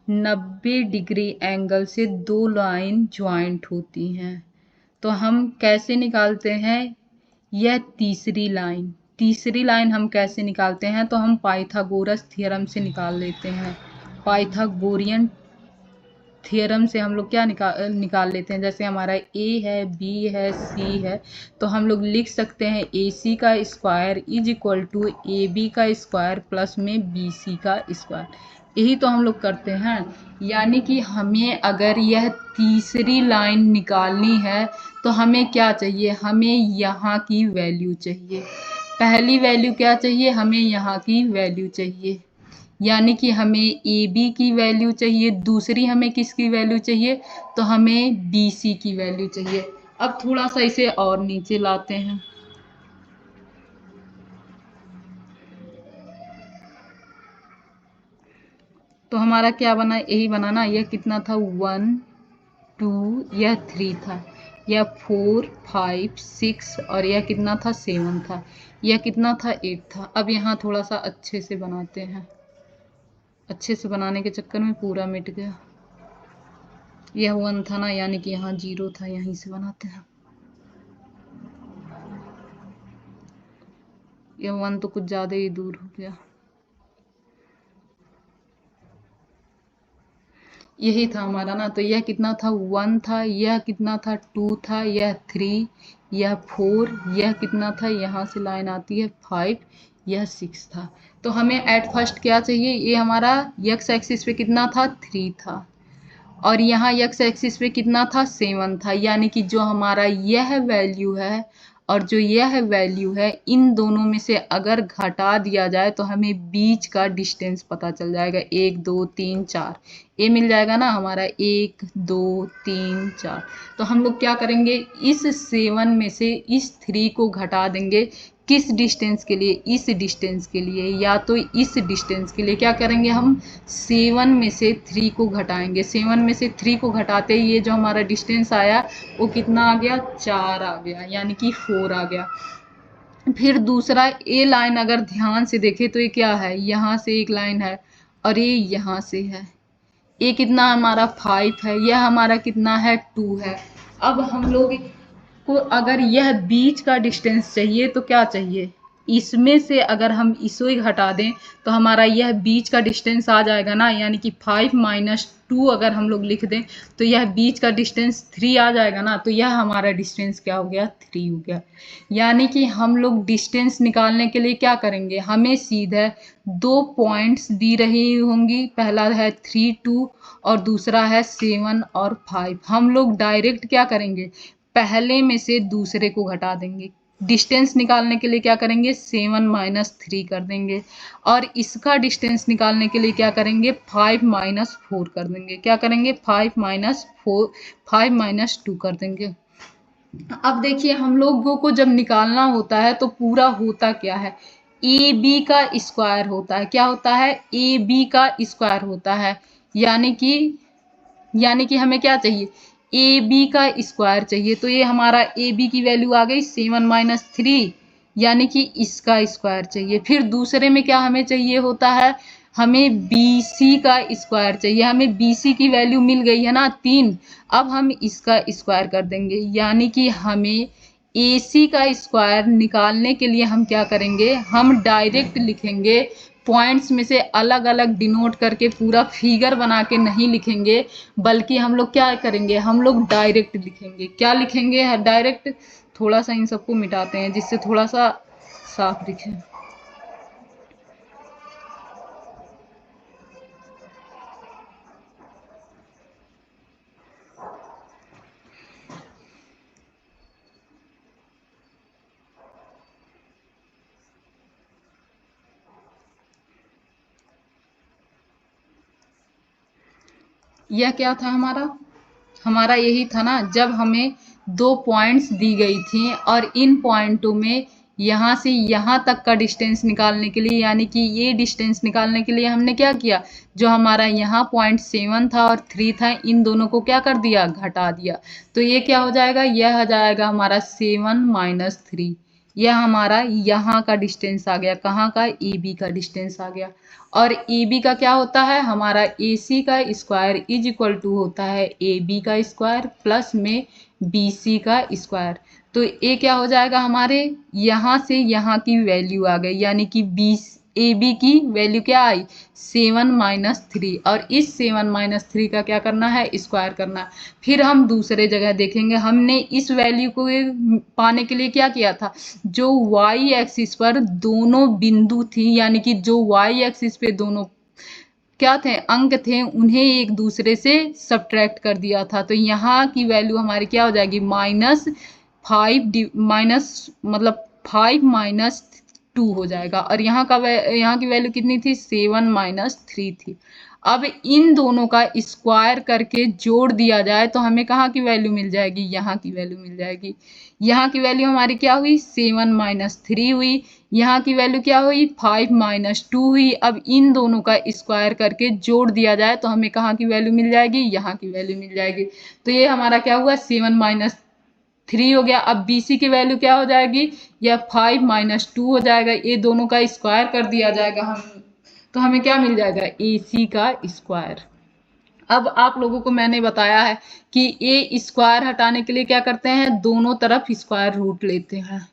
[SPEAKER 1] 90 डिग्री एंगल से दो लाइन ज्वाइंट होती हैं तो हम कैसे निकालते हैं, यह तीसरी लाइन हम कैसे निकालते हैं, तो हम पाइथागोरस थ्योरम से निकाल लेते हैं। पाइथागोरियन थ्योरम से हम लोग क्या निकाल लेते हैं, जैसे हमारा ए है, बी है, सी है, तो हम लोग लिख सकते हैं ए सी का square is equal to A B का स्क्वायर प्लस में बी सी का स्क्वायर। यही तो हम लोग करते हैं। यानी कि हमें अगर यह तीसरी लाइन निकालनी है तो हमें क्या चाहिए, हमें यहाँ की वैल्यू चाहिए। पहली वैल्यू क्या चाहिए, हमें यहाँ की वैल्यू चाहिए, यानी कि हमें ए बी की वैल्यू चाहिए। दूसरी हमें किसकी वैल्यू चाहिए, तो हमें बी सी की वैल्यू चाहिए। अब थोड़ा सा इसे और नीचे लाते हैं, तो हमारा क्या बना, यही बना ना, यह कितना था 1 2, यह 3 था, यह 4 5 6, और यह कितना था 7 था, यह कितना था 8 था। अब यहाँ थोड़ा सा अच्छे से बनाते हैं, अच्छे से बनाने के चक्कर में पूरा मिट गया। यह 1 था ना, यानी कि यहाँ 0 था, यहीं से बनाते हैं। यह 1 तो कुछ ज़्यादा ही दूर हो गया। यही था हमारा ना, तो यह कितना था 1 था, यह कितना था 2 था, यह 3, यह 4, यह कितना था, यहाँ से लाइन आती है 5, यह 6 था। तो हमें एट फर्स्ट क्या चाहिए, ये हमारा एक्स एक्सिस पे कितना था 3 था, और यहाँ एक्स एक्सिस पे कितना था 7 था, यानी कि जो हमारा यह वैल्यू है और जो यह वैल्यू है, इन दोनों में से अगर घटा दिया जाए तो हमें बीच का डिस्टेंस पता चल जाएगा। 1 2 3 4 ये मिल जाएगा ना हमारा, 1 2 3 4। तो हम लोग क्या करेंगे, इस 7 में से इस 3 को घटा देंगे, किस डिस्टेंस के लिए, इस डिस्टेंस के लिए, या तो इस डिस्टेंस के लिए क्या करेंगे, हम 7 में से 3 को घटाएंगे। 7 में से 3 को घटाते ही ये जो हमारा डिस्टेंस आया वो कितना आ गया, 4 आ गया, यानी कि 4 आ गया। फिर दूसरा ए लाइन अगर ध्यान से देखें तो ये क्या है, यहाँ से एक लाइन है और ये यहाँ से है, ये कितना हमारा 5 है, यह हमारा कितना है 2 है। अब हम लोग को अगर यह बीच का डिस्टेंस चाहिए तो क्या चाहिए, इसमें से अगर हम इसको ही हटा दें तो हमारा यह बीच का डिस्टेंस आ जाएगा ना, यानी कि 5 - 2 अगर हम लोग लिख दें तो यह बीच का डिस्टेंस 3 आ जाएगा ना, तो यह हमारा डिस्टेंस क्या हो गया, 3 हो गया। यानी कि हम लोग डिस्टेंस निकालने के लिए क्या करेंगे, हमें सीधा दो पॉइंट्स दी रही होंगी, पहला है 3 2 और दूसरा है 7 और 5। हम लोग डायरेक्ट क्या करेंगे, पहले में से दूसरे को घटा देंगे। डिस्टेंस निकालने के लिए क्या करेंगे 7 माइनस 3 कर देंगे, और इसका डिस्टेंस निकालने के लिए क्या करेंगे 5 माइनस 4 कर देंगे। क्या करेंगे 5 माइनस 4, 5 माइनस 2 कर देंगे। अब देखिए हम लोगों को जब निकालना होता है तो पूरा होता क्या है, ए बी का स्क्वायर होता है। क्या होता है ए बी का स्क्वायर होता है, यानी कि हमें क्या चाहिए ए बी का स्क्वायर चाहिए। तो ये हमारा ए बी की वैल्यू आ गई 7 माइनस 3, यानी कि इसका स्क्वायर चाहिए। फिर दूसरे में क्या हमें चाहिए होता है, हमें बी सी का स्क्वायर चाहिए। हमें बी सी की वैल्यू मिल गई है ना 3, अब हम इसका स्क्वायर कर देंगे, यानी कि हमें ए सी का स्क्वायर निकालने के लिए हम क्या करेंगे, हम डायरेक्ट लिखेंगे, पॉइंट्स में से अलग अलग डिनोट करके पूरा फिगर बना के नहीं लिखेंगे, बल्कि हम लोग क्या करेंगे, हम लोग डायरेक्ट लिखेंगे। क्या लिखेंगे डायरेक्ट, थोड़ा सा इन सबको मिटाते हैं जिससे थोड़ा सा साफ दिखे। यह क्या था हमारा यही था ना, जब हमें 2 पॉइंट्स दी गई थी और इन पॉइंटों में यहाँ से यहाँ तक का डिस्टेंस निकालने के लिए, यानी कि ये डिस्टेंस निकालने के लिए हमने क्या किया, जो हमारा यहाँ पॉइंट 7 था और 3 था, इन दोनों को क्या कर दिया, घटा दिया। तो ये क्या हो जाएगा, यह हो जाएगा हमारा 7 माइनस 3। यह हमारा यहाँ का डिस्टेंस आ गया, कहाँ का, ए बी का डिस्टेंस आ गया। और ए बी का क्या होता है, हमारा ए सी का स्क्वायर इज इक्वल टू होता है ए बी का स्क्वायर प्लस में बी सी का स्क्वायर। तो ये क्या हो जाएगा, हमारे यहाँ से यहाँ की वैल्यू आ गई, यानी कि ए बी की वैल्यू क्या आई 7 माइनस 3, और इस 7 माइनस 3 का क्या करना है, स्क्वायर करना है। फिर हम दूसरे जगह देखेंगे, हमने इस वैल्यू को पाने के लिए क्या किया था, जो y एक्सिस पर दोनों बिंदु थी, यानी कि जो y एक्सिस पे दोनों क्या थे, अंक थे, उन्हें एक दूसरे से सब्ट्रैक्ट कर दिया था। तो यहाँ की वैल्यू हमारी क्या हो जाएगी, -5 माइनस 2 हो जाएगा, और यहाँ की वैल्यू कितनी थी, 7 माइनस 3 थी। अब इन दोनों का स्क्वायर करके जोड़ दिया जाए तो हमें कहाँ की वैल्यू मिल जाएगी, यहाँ की वैल्यू मिल जाएगी। यहाँ की वैल्यू हमारी क्या हुई, 7 माइनस 3 हुई। यहाँ की वैल्यू क्या हुई, 5 माइनस 2 हुई। अब इन दोनों का स्क्वायर करके जोड़ दिया जाए तो हमें कहाँ की वैल्यू मिल जाएगी, यहाँ की वैल्यू मिल जाएगी। तो ये हमारा क्या हुआ, 7 माइनस 3 हो गया। अब बी सी की वैल्यू क्या हो जाएगी, यह 5 माइनस 2 हो जाएगा। ये दोनों का स्क्वायर कर दिया जाएगा तो हमें क्या मिल जाएगा, ए सी का स्क्वायर। अब आप लोगों को मैंने बताया है कि ए स्क्वायर हटाने के लिए क्या करते हैं, दोनों तरफ स्क्वायर रूट लेते हैं।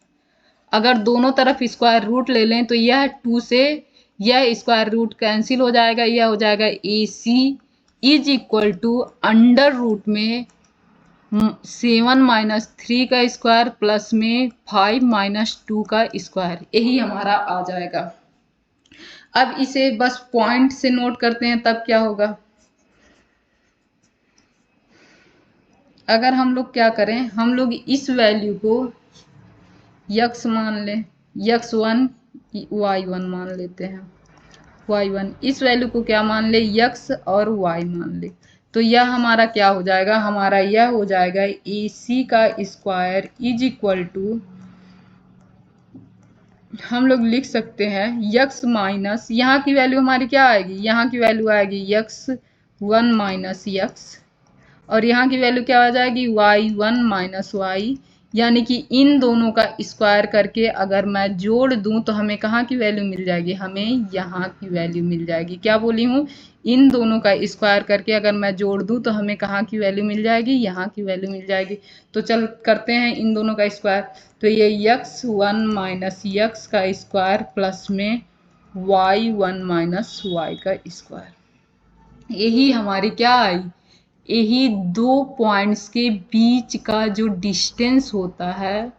[SPEAKER 1] अगर दोनों तरफ स्क्वायर रूट ले लें तो यह 2 से यह स्क्वायर रूट कैंसिल हो जाएगा, यह हो जाएगा A C is equal to under root में 7 माइनस 3 का स्क्वायर प्लस में 5 माइनस 2 का स्क्वायर, यही हमारा आ जाएगा। अब इसे बस पॉइंट से नोट करते हैं, तब क्या होगा, अगर हम लोग क्या करें, हम लोग इस वैल्यू को यक्स मान लें, x1 y1 मान लेते हैं, y1 इस वैल्यू को क्या मान ले, यक्स और y मान ले। तो यह हमारा क्या हो जाएगा, हमारा यह हो जाएगा ए सी का स्क्वायर इज इक्वल टू, हम लोग लिख सकते हैं यक्स माइनस, यहाँ की वैल्यू हमारी क्या आएगी, यहाँ की वैल्यू आएगी x1 माइनस यक्स, और यहाँ की वैल्यू क्या आ जाएगी, y1 माइनस वाई, यानी कि इन दोनों का स्क्वायर करके अगर मैं जोड़ दूं तो हमें कहाँ की वैल्यू मिल जाएगी, हमें यहाँ की वैल्यू मिल जाएगी। क्या बोली हूँ, इन दोनों का स्क्वायर करके अगर मैं जोड़ दूं तो हमें कहाँ की वैल्यू मिल जाएगी, यहाँ की वैल्यू मिल जाएगी। तो चल करते हैं इन दोनों का स्क्वायर। तो ये x1 माइनस यक्स का स्क्वायर प्लस में y1 माइनस वाई का स्क्वायर, यही हमारी क्या आई, यही 2 पॉइंट्स के बीच का जो डिस्टेंस होता है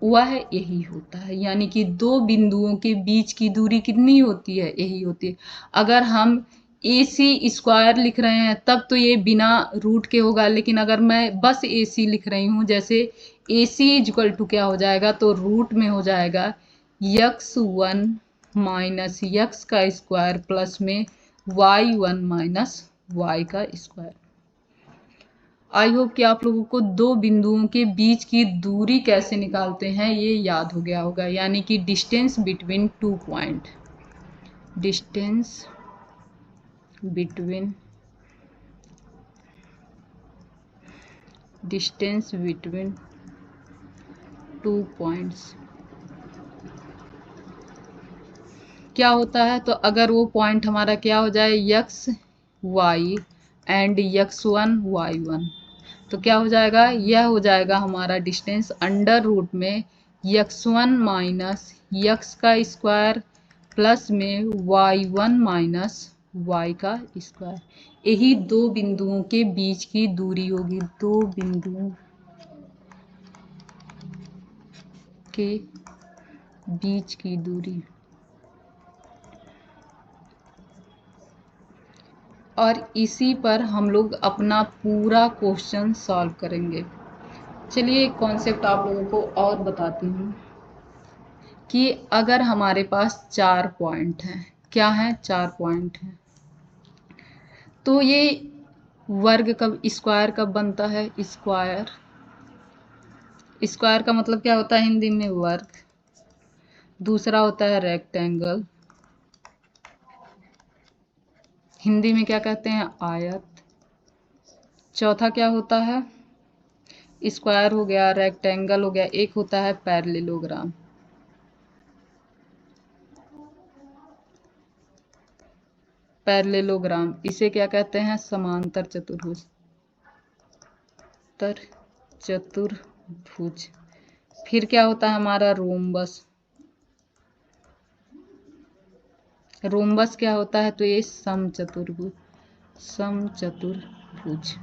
[SPEAKER 1] वह यही होता है, यानी कि 2 बिंदुओं के बीच की दूरी कितनी होती है, यही होती है। अगर हम ए सी स्क्वायर लिख रहे हैं तब तो ये बिना रूट के होगा, लेकिन अगर मैं बस ए सी लिख रही हूँ, जैसे ए सी इक्वल टू क्या हो जाएगा, तो रूट में हो जाएगा x1 माइनस यक्स का स्क्वायर प्लस में y1 माइनस वाई का स्क्वायर। आई होप कि आप लोगों को दो बिंदुओं के बीच की दूरी कैसे निकालते हैं ये याद हो गया होगा, यानी कि distance between two point, distance between two points क्या होता है। तो अगर वो पॉइंट हमारा क्या हो जाए, x Y and x1 y1, तो क्या हो जाएगा, यह हो जाएगा हमारा डिस्टेंस अंडर रूट में x1 माइनस यक्स का स्क्वायर प्लस में y1 माइनस वाई का स्क्वायर। यही दो बिंदुओं के बीच की दूरी होगी, दो बिंदुओं के बीच की दूरी। और इसी पर हम लोग अपना पूरा क्वेश्चन सॉल्व करेंगे। चलिए एक कॉन्सेप्ट आप लोगों को और बताती हूँ कि अगर हमारे पास 4 पॉइंट हैं, क्या है, 4 पॉइंट हैं, तो ये वर्ग कब, स्क्वायर कब बनता है, स्क्वायर, स्क्वायर का मतलब क्या होता है हिंदी में, वर्ग। दूसरा होता है रेक्टेंगल, हिंदी में क्या कहते हैं, आयत। चौथा क्या होता है, स्क्वायर हो गया, रेक्टेंगल हो गया, एक होता है पैरेललोग्राम। पैरेललोग्राम इसे क्या कहते हैं, समांतर चतुर्भुज, चतुर्भुज। फिर क्या होता है हमारा रोम्बस, रोम्बस क्या होता है, तो ये समचतुर्भुज, समचतुर्भुज।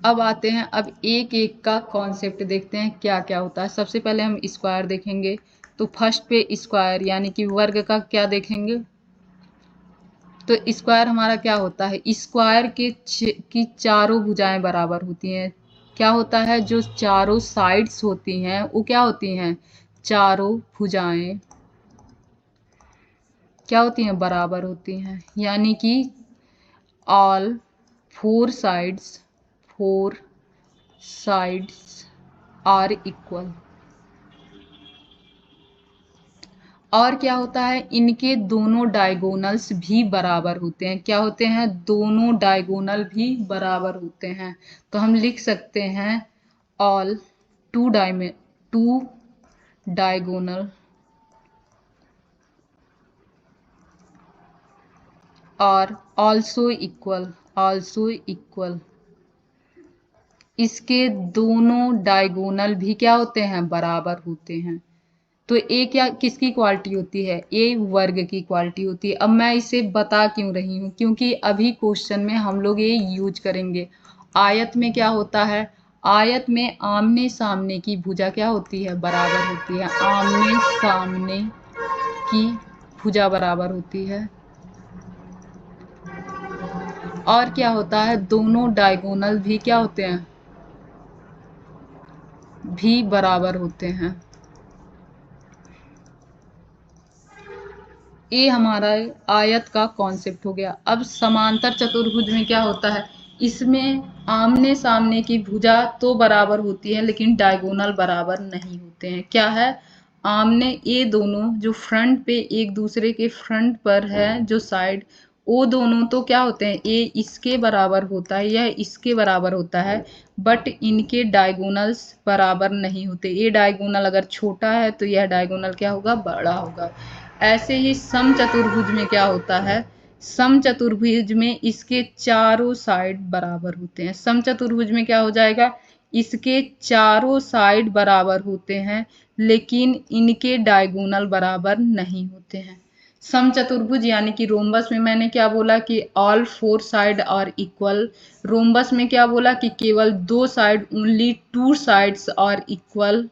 [SPEAKER 1] अब आते हैं, अब एक एक का कॉन्सेप्ट देखते हैं क्या क्या होता है। सबसे पहले हम स्क्वायर देखेंगे, तो फर्स्ट पे स्क्वायर यानी कि वर्ग का क्या देखेंगे, तो स्क्वायर हमारा क्या होता है, स्क्वायर की चारों भुजाएं बराबर होती हैं। क्या होता है, जो चारों साइड्स होती हैं वो क्या होती हैं, चारों भुजाएं क्या होती हैं, बराबर होती हैं, यानी कि all four sides are equal. और क्या होता है, इनके दोनों डायगोनल्स भी बराबर होते हैं। क्या होते हैं, दोनों डायगोनल भी बराबर होते हैं। तो हम लिख सकते हैं ऑल टू डायगोनल और ऑल्सो इक्वल, इसके दोनों डायगोनल भी क्या होते हैं, बराबर होते हैं। तो ए क्या किसकी क्वालिटी होती है, ए वर्ग की क्वालिटी होती है। अब मैं इसे बता क्यों रही हूँ, क्योंकि अभी क्वेश्चन में हम लोग ये यूज करेंगे। आयत में क्या होता है, आयत में आमने सामने की भुजा क्या होती है, बराबर होती है, आमने सामने की भुजा बराबर होती है। और क्या होता है, दोनों डायगोनल भी क्या होते हैं, भी बराबर होते हैं। ये हमारा आयत का कॉन्सेप्ट हो गया। अब समांतर चतुर्भुज में क्या होता है, इसमें आमने सामने की भुजा तो बराबर होती है लेकिन डायगोनल बराबर नहीं होते हैं। क्या है, आमने ये दोनों जो फ्रंट पे एक दूसरे के फ्रंट पर है, जो साइड, वो दोनों तो क्या होते हैं, ये इसके बराबर होता है, यह इसके बराबर होता है, बट इनके डायगोनल्स बराबर नहीं होते। ये डायगोनल अगर छोटा है तो यह डायगोनल क्या होगा, बड़ा होगा। ऐसे ही समचतुर्भुज में क्या होता है, समचतुर्भुज में इसके चारों साइड बराबर होते हैं। समचतुर्भुज में क्या हो जाएगा, इसके चारों साइड बराबर होते हैं लेकिन इनके डायगोनल बराबर नहीं होते हैं। समचतुर्भुज यानी कि रोम्बस में मैंने क्या बोला कि all four side are equal. Rhombus में क्या बोला कि केवल दो side, only two sides are equal.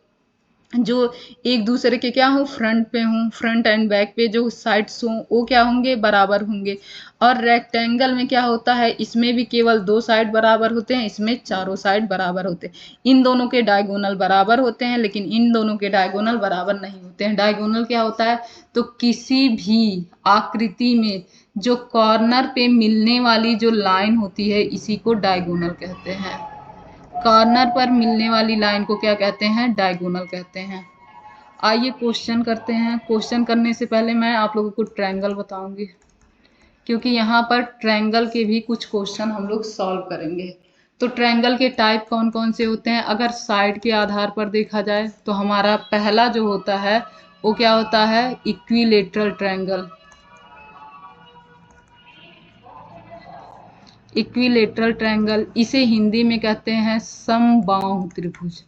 [SPEAKER 1] जो एक दूसरे के क्या हो, फ्रंट पे हों, फ्रंट एंड बैक पे जो साइड्स हों वो क्या होंगे, बराबर होंगे। और रेक्टेंगल में क्या होता है, इसमें भी केवल 2 साइड बराबर होते हैं, इसमें चारों साइड बराबर होते हैं। इन दोनों के डायगोनल बराबर होते हैं, लेकिन इन दोनों के डायगोनल बराबर नहीं होते हैं। डायगोनल क्या होता है, तो किसी भी आकृति में जो कॉर्नर पे मिलने वाली जो लाइन होती है, इसी को डायगोनल कहते हैं। कॉर्नर पर मिलने वाली लाइन को क्या कहते हैं, डायगोनल कहते हैं। आइए क्वेश्चन करते हैं। क्वेश्चन करने से पहले मैं आप लोगों को ट्रायंगल बताऊंगी, क्योंकि यहाँ पर ट्रायंगल के भी कुछ क्वेश्चन हम लोग सॉल्व करेंगे। तो ट्रायंगल के टाइप कौन कौन से होते हैं, अगर साइड के आधार पर देखा जाए तो हमारा पहला जो होता है वो क्या होता है, इक्विलेटरल ट्रायंगल। इक्विलेटरल ट्रायंगल, इसे हिंदी में कहते हैं समबाहु त्रिभुज।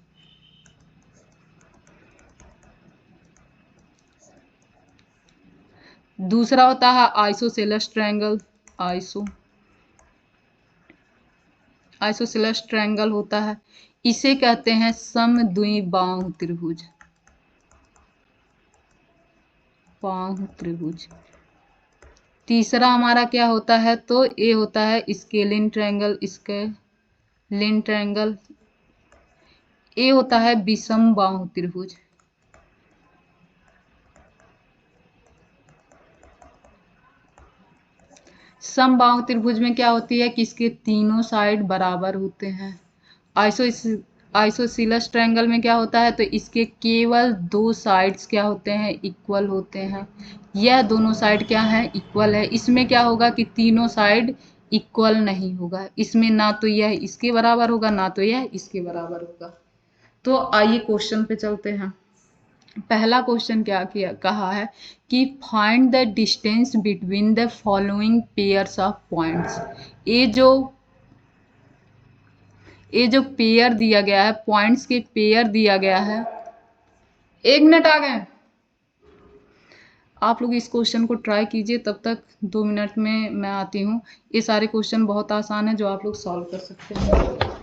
[SPEAKER 1] दूसरा होता है आइसोसेलेस ट्रायंगल। आइसोसेलेस ट्रायंगल होता है, इसे कहते हैं समद्विबाहु त्रिभुज। बाहु त्रिभुज। तीसरा हमारा क्या होता है, तो ये होता है स्केलिन ट्रायंगल। स्केलिन ट्रायंगल, ये होता है विषम बाहु त्रिभुज। समबाहु त्रिभुज में क्या होती है कि इसके तीनों साइड बराबर होते हैं। आइसोसेलेस ट्रायंगल में क्या होता है, तो इसके केवल 2 साइड्स क्या होते हैं, इक्वल होते हैं। यह दोनों साइड क्या है, इक्वल है। इसमें क्या होगा कि तीनों साइड इक्वल नहीं होगा, इसमें ना तो यह इसके बराबर होगा ना तो यह इसके बराबर होगा। तो आइए क्वेश्चन पे चलते हैं। पहला क्वेश्चन क्या किया कहा है कि find the distance between the following pairs of points. ये जो पेयर दिया गया है, पॉइंट्स के पेयर दिया गया है। 1 मिनट आ गए। आप लोग इस क्वेश्चन को ट्राई कीजिए, तब तक 2 मिनट में मैं आती हूँ। ये सारे क्वेश्चन बहुत आसान है जो आप लोग सॉल्व कर सकते हैं।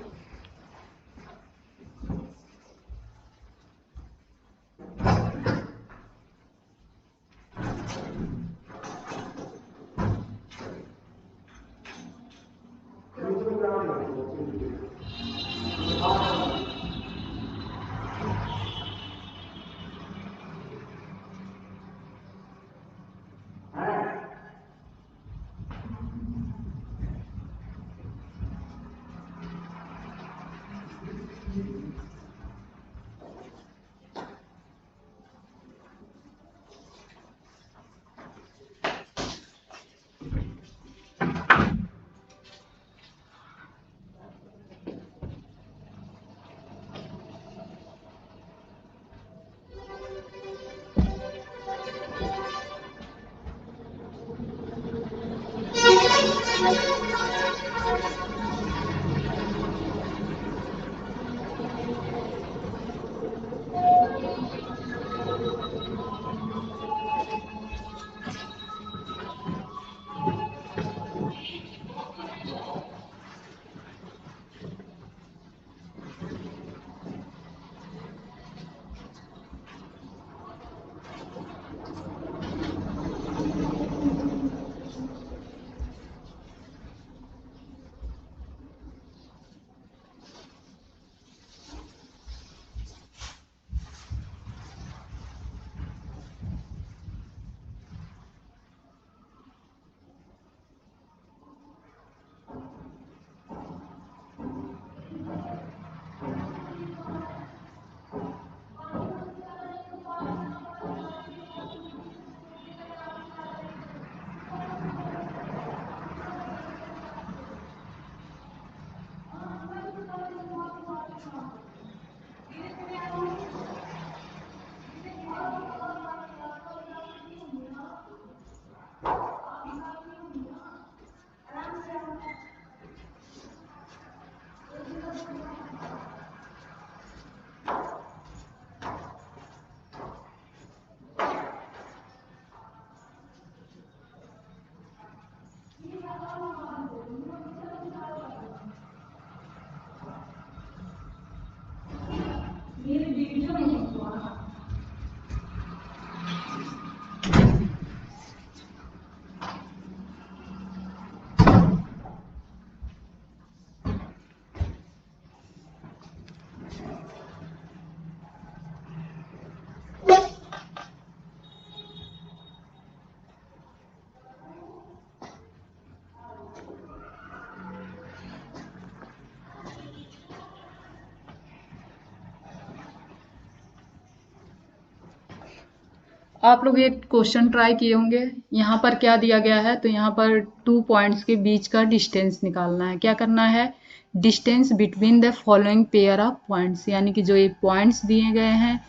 [SPEAKER 1] आप लोग ये क्वेश्चन ट्राई किए होंगे। यहाँ पर क्या दिया गया है, तो यहाँ पर 2 पॉइंट्स के बीच का डिस्टेंस निकालना है। क्या करना है, distance between the following pair of points, यानी कि जो ये पॉइंट्स दिए गए हैं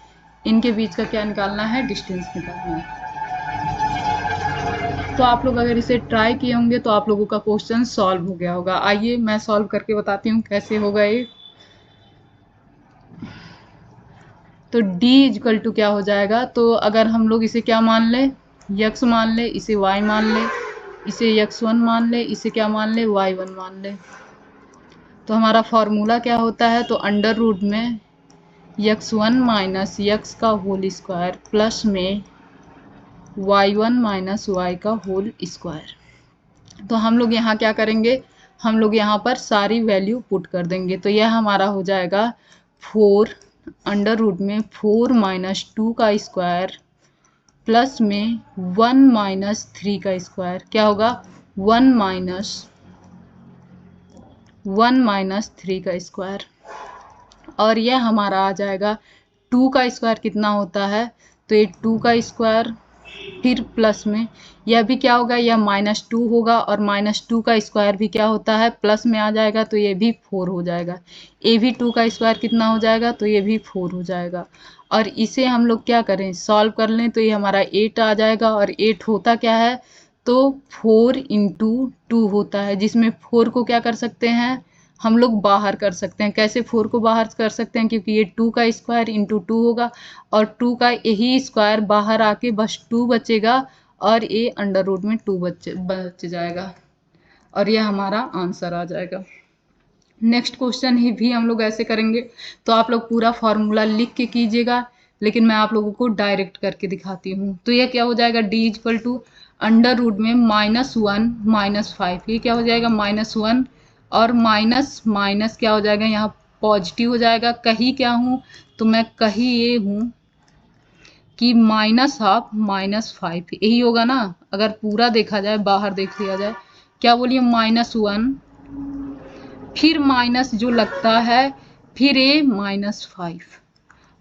[SPEAKER 1] इनके बीच का क्या निकालना है, डिस्टेंस निकालना है। तो आप लोग अगर इसे ट्राई किए होंगे तो आप लोगों का क्वेश्चन सॉल्व हो गया होगा। आइए मैं सॉल्व करके बताती हूँ कैसे होगा ये। तो d इजकल टू क्या हो जाएगा, तो अगर हम लोग इसे क्या मान ले, x मान ले, इसे y मान ले, इसे x1 मान ले, इसे क्या मान ले, y1 मान ले। तो हमारा फॉर्मूला क्या होता है, तो अंडर रूट में x1 माइनस x का होल स्क्वायर प्लस में y1 माइनस y का होल स्क्वायर। तो हम लोग यहाँ क्या करेंगे, हम लोग यहाँ पर सारी वैल्यू पुट कर देंगे। तो यह हमारा हो जाएगा 4 अंडर रूट में 4 माइनस 2 का स्क्वायर प्लस में 1 माइनस 3 का स्क्वायर। क्या होगा, 1 माइनस 3 का स्क्वायर। और यह हमारा आ जाएगा 2 का स्क्वायर कितना होता है, तो ये 2 का स्क्वायर फिर प्लस में यह भी क्या होगा, यह -2 होगा और -2 का स्क्वायर भी क्या होता है, प्लस में आ जाएगा, तो ये भी 4 हो जाएगा। ये भी 2 का स्क्वायर कितना हो जाएगा, तो ये भी 4 हो जाएगा। और इसे हम लोग क्या करें, सॉल्व कर लें, तो ये हमारा 8 आ जाएगा। और 8 होता क्या है, तो 4 इंटू 2 होता है, जिसमें 4 को क्या कर सकते हैं, हम लोग बाहर कर सकते हैं। कैसे 4 को बाहर कर सकते हैं, क्योंकि ये 2 का स्क्वायर इंटू 2 होगा और 2 का यही स्क्वायर बाहर आके बस 2 बचेगा और ये अंडर रूट में 2 बच जाएगा और ये हमारा आंसर आ जाएगा। नेक्स्ट क्वेश्चन ही भी हम लोग ऐसे करेंगे। तो आप लोग पूरा फॉर्मूला लिख के कीजिएगा, लेकिन मैं आप लोगों को डायरेक्ट करके दिखाती हूँ। तो ये क्या हो जाएगा, D equal to under root में -1 -5, ये क्या हो जाएगा, -1 और माइनस माइनस क्या हो जाएगा, यहाँ पॉजिटिव हो जाएगा। कहीं क्या हूँ, तो मैं कहीं ये हूँ कि -1/2 -5, यही होगा ना। अगर पूरा देखा जाए, बाहर देख लिया जाए, क्या बोलिए, -1 फिर माइनस जो लगता है, फिर ये -5।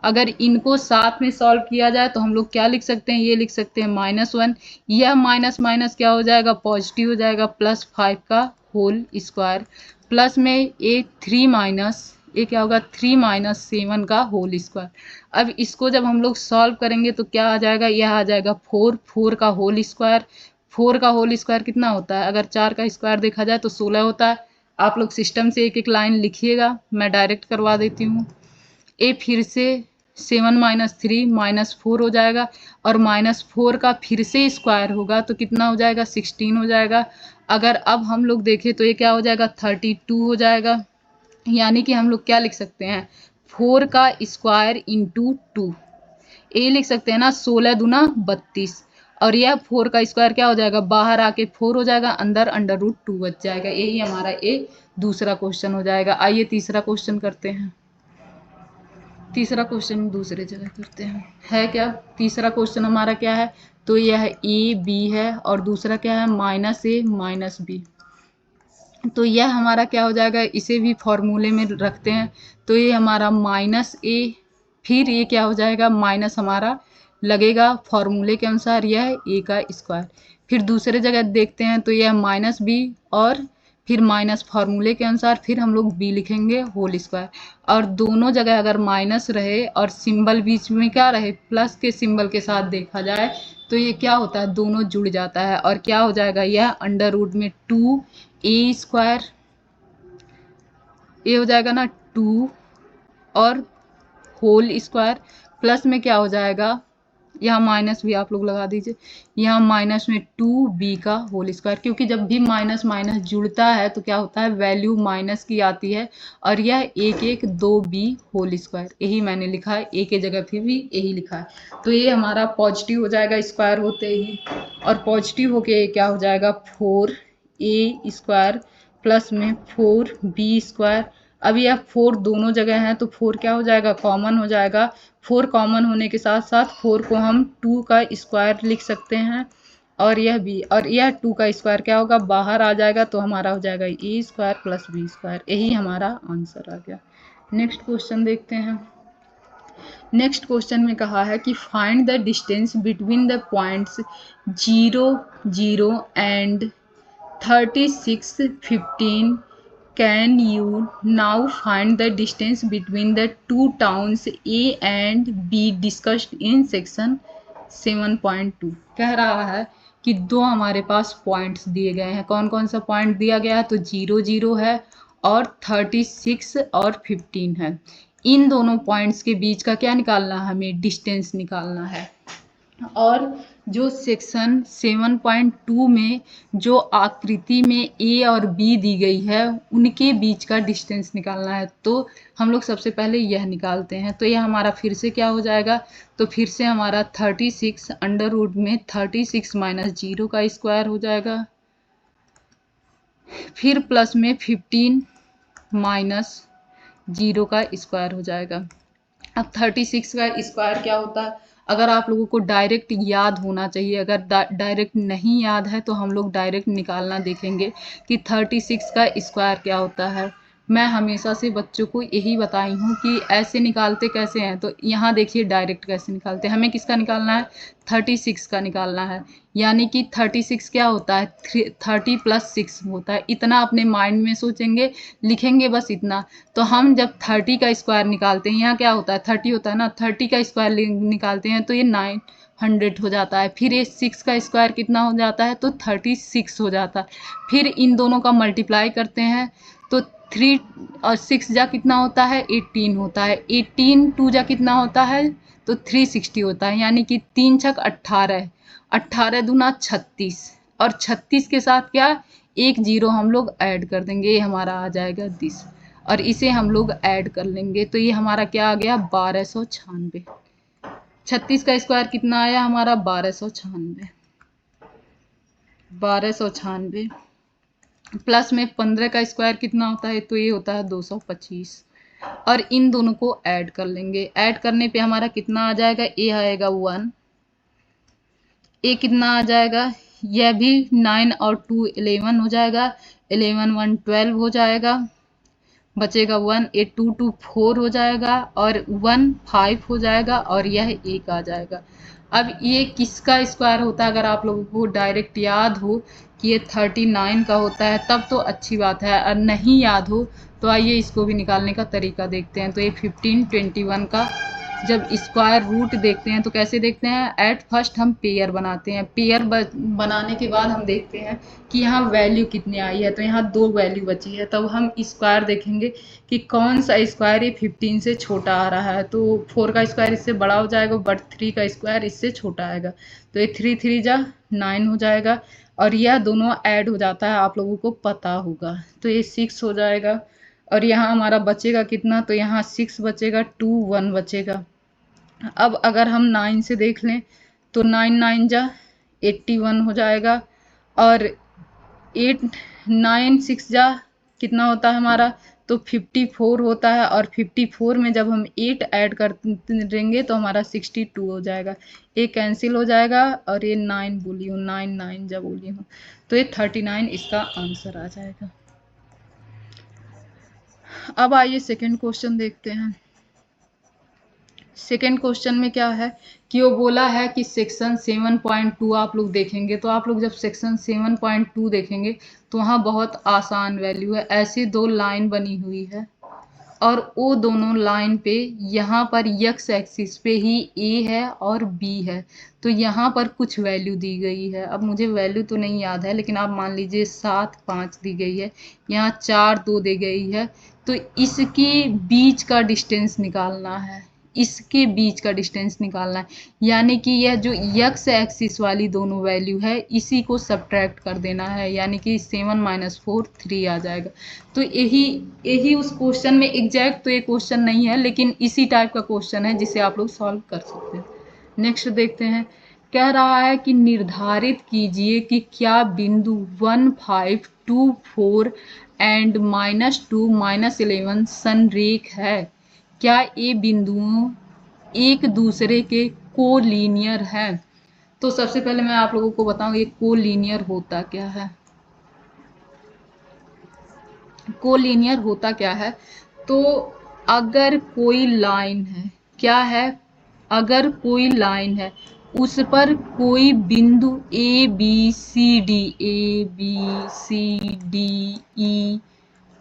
[SPEAKER 1] अगर इनको साथ में सॉल्व किया जाए तो हम लोग क्या लिख सकते हैं, ये लिख सकते हैं -1, यह माइनस माइनस क्या हो जाएगा, पॉजिटिव हो जाएगा, +5 का होल स्क्वायर प्लस में ये 3 माइनस, ये क्या होगा, 3 माइनस 7 का होल स्क्वायर। अब इसको जब हम लोग सॉल्व करेंगे तो क्या आ जाएगा, यह आ जाएगा 4 का होल स्क्वायर। 4 का होल स्क्वायर कितना होता है, अगर 4 का स्क्वायर देखा जाए तो 16 होता है। आप लोग सिस्टम से एक एक लाइन लिखिएगा, मैं डायरेक्ट करवा देती हूँ। ए फिर से 7 माइनस 3 -4 हो जाएगा और -4 का फिर से स्क्वायर होगा तो कितना हो जाएगा, 16 हो जाएगा। अगर अब हम लोग देखें तो ये क्या हो जाएगा, 32 हो जाएगा। यानी कि हम लोग क्या लिख सकते हैं, 4 का स्क्वायर इंटू 2, ये लिख सकते हैं ना, 16 दूना 32। और यह 4 का स्क्वायर क्या हो जाएगा, बाहर आके 4 हो जाएगा, अंदर अंडर रूट 2 बच जाएगा। यही हमारा ये दूसरा क्वेश्चन हो जाएगा। आइए तीसरा क्वेश्चन करते हैं। तीसरा क्वेश्चन दूसरे जगह करते हैं, है क्या, तीसरा क्वेश्चन हमारा क्या है, तो यह ए बी है और दूसरा क्या है, -a -b। तो यह हमारा क्या हो जाएगा, इसे भी फॉर्मूले में रखते हैं। तो ये हमारा -a, फिर ये क्या हो जाएगा, माइनस हमारा लगेगा फॉर्मूले के अनुसार, यह a का स्क्वायर। फिर दूसरे जगह देखते हैं तो यह -b और फिर माइनस फार्मूले के अनुसार, फिर हम लोग b लिखेंगे होल स्क्वायर। और दोनों जगह अगर माइनस रहे और सिंबल बीच में क्या रहे, प्लस के सिंबल के साथ देखा जाए, तो ये क्या होता है, दोनों जुड़ जाता है और क्या हो जाएगा, यह अंडर रूट में 2a², ये हो जाएगा ना 2 और होल स्क्वायर प्लस में क्या हो जाएगा, यहाँ माइनस भी आप लोग लगा दीजिए, यहाँ माइनस में 2b का होल स्क्वायर, क्योंकि जब भी माइनस माइनस जुड़ता है तो क्या होता है, वैल्यू माइनस की आती है। और यह 2b होल स्क्वायर, यही मैंने लिखा है, a के जगह फिर भी यही लिखा है। तो ये हमारा पॉजिटिव हो जाएगा स्क्वायर होते ही, और पॉजिटिव होके क्या हो जाएगा, 4a² प्लस में 4b²। अब यह 4 दोनों जगह हैं तो 4 क्या हो जाएगा, कॉमन हो जाएगा। 4 कॉमन होने के साथ साथ 4 को हम 2 का स्क्वायर लिख सकते हैं और यह b, और यह 2 का स्क्वायर क्या होगा, बाहर आ जाएगा, तो हमारा हो जाएगा a² + b²। यही हमारा आंसर आ गया। नेक्स्ट क्वेश्चन देखते हैं। नेक्स्ट क्वेश्चन में कहा है कि find the distance between the points 0 0 and 36 15. Can you now find the distance between the two towns A and B discussed in section 7.2. कह रहा है कि दो हमारे पास पॉइंट्स दिए गए हैं। कौन कौन सा पॉइंट दिया गया है? तो 0 0 है और 36 और 15 है। इन दोनों पॉइंट्स के बीच का क्या निकालना है? हमें डिस्टेंस निकालना है। और जो सेक्शन 7.2 में जो आकृति में ए और बी दी गई है उनके बीच का डिस्टेंस निकालना है। तो हम लोग सबसे पहले यह निकालते हैं। तो यह हमारा फिर से क्या हो जाएगा? तो फिर से हमारा 36 अंडर रूट में 36 माइनस 0 का स्क्वायर हो जाएगा, फिर प्लस में 15 माइनस 0 का स्क्वायर हो जाएगा। अब 36 का स्क्वायर क्या होता है? अगर आप लोगों को डायरेक्ट याद होना चाहिए, अगर डायरेक्ट नहीं याद है तो हम लोग डायरेक्ट निकालना देखेंगे कि 36 का स्क्वायर क्या होता है। मैं हमेशा से बच्चों को यही बताई हूँ कि ऐसे निकालते कैसे हैं। तो यहाँ देखिए डायरेक्ट कैसे निकालते हैं। हमें किसका निकालना है? 36 का निकालना है। यानी कि 36 क्या होता है? 30 प्लस 6 होता है। इतना अपने माइंड में सोचेंगे, लिखेंगे बस इतना। तो हम जब 30 का स्क्वायर निकालते हैं, यहाँ क्या होता है? 30 होता है ना, 30 का स्क्वायर निकालते हैं तो ये 900 हो जाता है। फिर ये 6 का स्क्वायर कितना हो जाता है? तो 36 हो जाता है। फिर इन दोनों का मल्टीप्लाई करते हैं तो 3 और 6 जा कितना होता है? 18 होता है। 18 2 जा कितना होता है? तो 360 होता है। यानी कि 3 छक 18, 18 दूना 36 और 36 के साथ क्या? एक जीरो हम लोग ऐड कर देंगे, ये हमारा आ जाएगा 10 और इसे हम लोग ऐड कर लेंगे तो ये हमारा क्या आ गया? 1296। 36 का स्क्वायर कितना आया हमारा? 1296। 1296 प्लस में 15 का स्क्वायर कितना होता है? तो ये होता है 225 और इन दोनों को ऐड कर लेंगे। ऐड करने पे हमारा कितना आ जाएगा? ए आएगा 1, ए कितना आ जाएगा? यह भी 9 और 2 11 हो जाएगा। 11 1 12 हो जाएगा, बचेगा 1। 8 2 2 4 हो जाएगा और 1 5 हो जाएगा और यह 1 आ जाएगा। अब ये किसका स्क्वायर होता है? अगर आप लोगों को डायरेक्ट याद हो कि ये 39 का होता है तब तो अच्छी बात है, और नहीं याद हो तो आइए इसको भी निकालने का तरीका देखते हैं। तो ये 1521 का जब स्क्वायर रूट देखते हैं तो कैसे देखते हैं? एट फर्स्ट हम पेयर बनाते हैं। पेयर बनाने के बाद हम देखते हैं कि यहाँ वैल्यू कितनी आई है। तो यहाँ 2 वैल्यू बची है, तब हम स्क्वायर देखेंगे कि कौन सा स्क्वायर ये 15 से छोटा आ रहा है। तो 4 का स्क्वायर इससे बड़ा हो जाएगा बट 3 का स्क्वायर इससे छोटा आएगा। तो ये 3 3 जा 9 हो जाएगा और यह दोनों ऐड हो जाता है, आप लोगों को पता होगा। तो ये 6 हो जाएगा और यहाँ हमारा बचेगा कितना? तो यहाँ 6 बचेगा, 2 1 बचेगा। अब अगर हम 9 से देख लें तो 9 9 जा 81 हो जाएगा और 8 9 6 जा कितना होता है हमारा? तो 54 होता है और 54 में जब हम 8 ऐड कर देंगे तो हमारा 62 हो जाएगा। ये कैंसिल हो जाएगा और ये 9 बोली हूँ, 9 9 जब बोली हूँ तो ये 39 इसका आंसर आ जाएगा। अब आइए सेकंड क्वेश्चन देखते हैं। सेकेंड क्वेश्चन में क्या है कि वो बोला है कि सेक्शन 7.2 आप लोग देखेंगे। तो आप लोग जब सेक्शन 7.2 देखेंगे तो वहाँ बहुत आसान वैल्यू है। ऐसी 2 लाइन बनी हुई है और वो दोनों लाइन पे यहाँ पर एक्स एक्सिस पे ही ए है और बी है। तो यहाँ पर कुछ वैल्यू दी गई है। अब मुझे वैल्यू तो नहीं याद है लेकिन आप मान लीजिए 7 5 दी गई है, यहाँ 4 2 दी गई है। तो इसके बीच का डिस्टेंस निकालना है, इसके बीच का डिस्टेंस निकालना है। यानी कि यह जो एक्स एक्सिस वाली दोनों वैल्यू है इसी को सब्ट्रैक्ट कर देना है। यानी कि 7 माइनस 4 3 आ जाएगा। तो यही उस क्वेश्चन में एग्जैक्ट तो ये क्वेश्चन नहीं है लेकिन इसी टाइप का क्वेश्चन है जिसे आप लोग सॉल्व कर सकते हैं। नेक्स्ट देखते हैं। कह रहा है कि निर्धारित कीजिए कि क्या बिंदु 1 5 2 4 एंड -2 -11 संरेख है। क्या ये बिंदुओं एक दूसरे के कोलिनियर हैं? तो सबसे पहले मैं आप लोगों को बताऊं ये कोलिनियर होता क्या है। कोलिनियर होता क्या है? तो अगर कोई लाइन है, क्या है, अगर कोई लाइन है उस पर कोई बिंदु A B C D E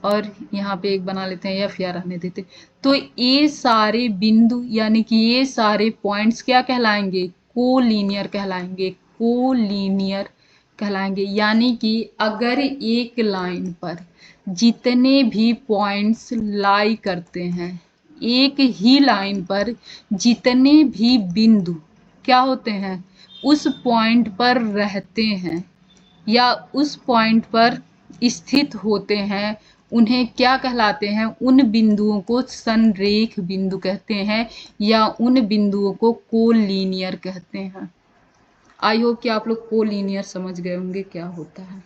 [SPEAKER 1] और यहाँ पे एक बना लेते हैं एफ या रहने देते, तो ये सारे बिंदु यानी कि ये सारे पॉइंट्स क्या कहलाएंगे, कोलीनियर कहलाएंगे, कोलीनियर कहलाएंगे। यानी कि अगर एक लाइन पर जितने भी पॉइंट्स लाई करते हैं, एक ही लाइन पर जितने भी बिंदु क्या होते हैं, उस पॉइंट पर रहते हैं या उस पॉइंट पर स्थित होते हैं, उन्हें क्या कहलाते हैं, उन बिंदुओं को संरेख बिंदु कहते हैं या उन बिंदुओं को कोलीनियर कहते हैं। आई होप कि आप लोग कोलीनियर समझ गए होंगे क्या होता है।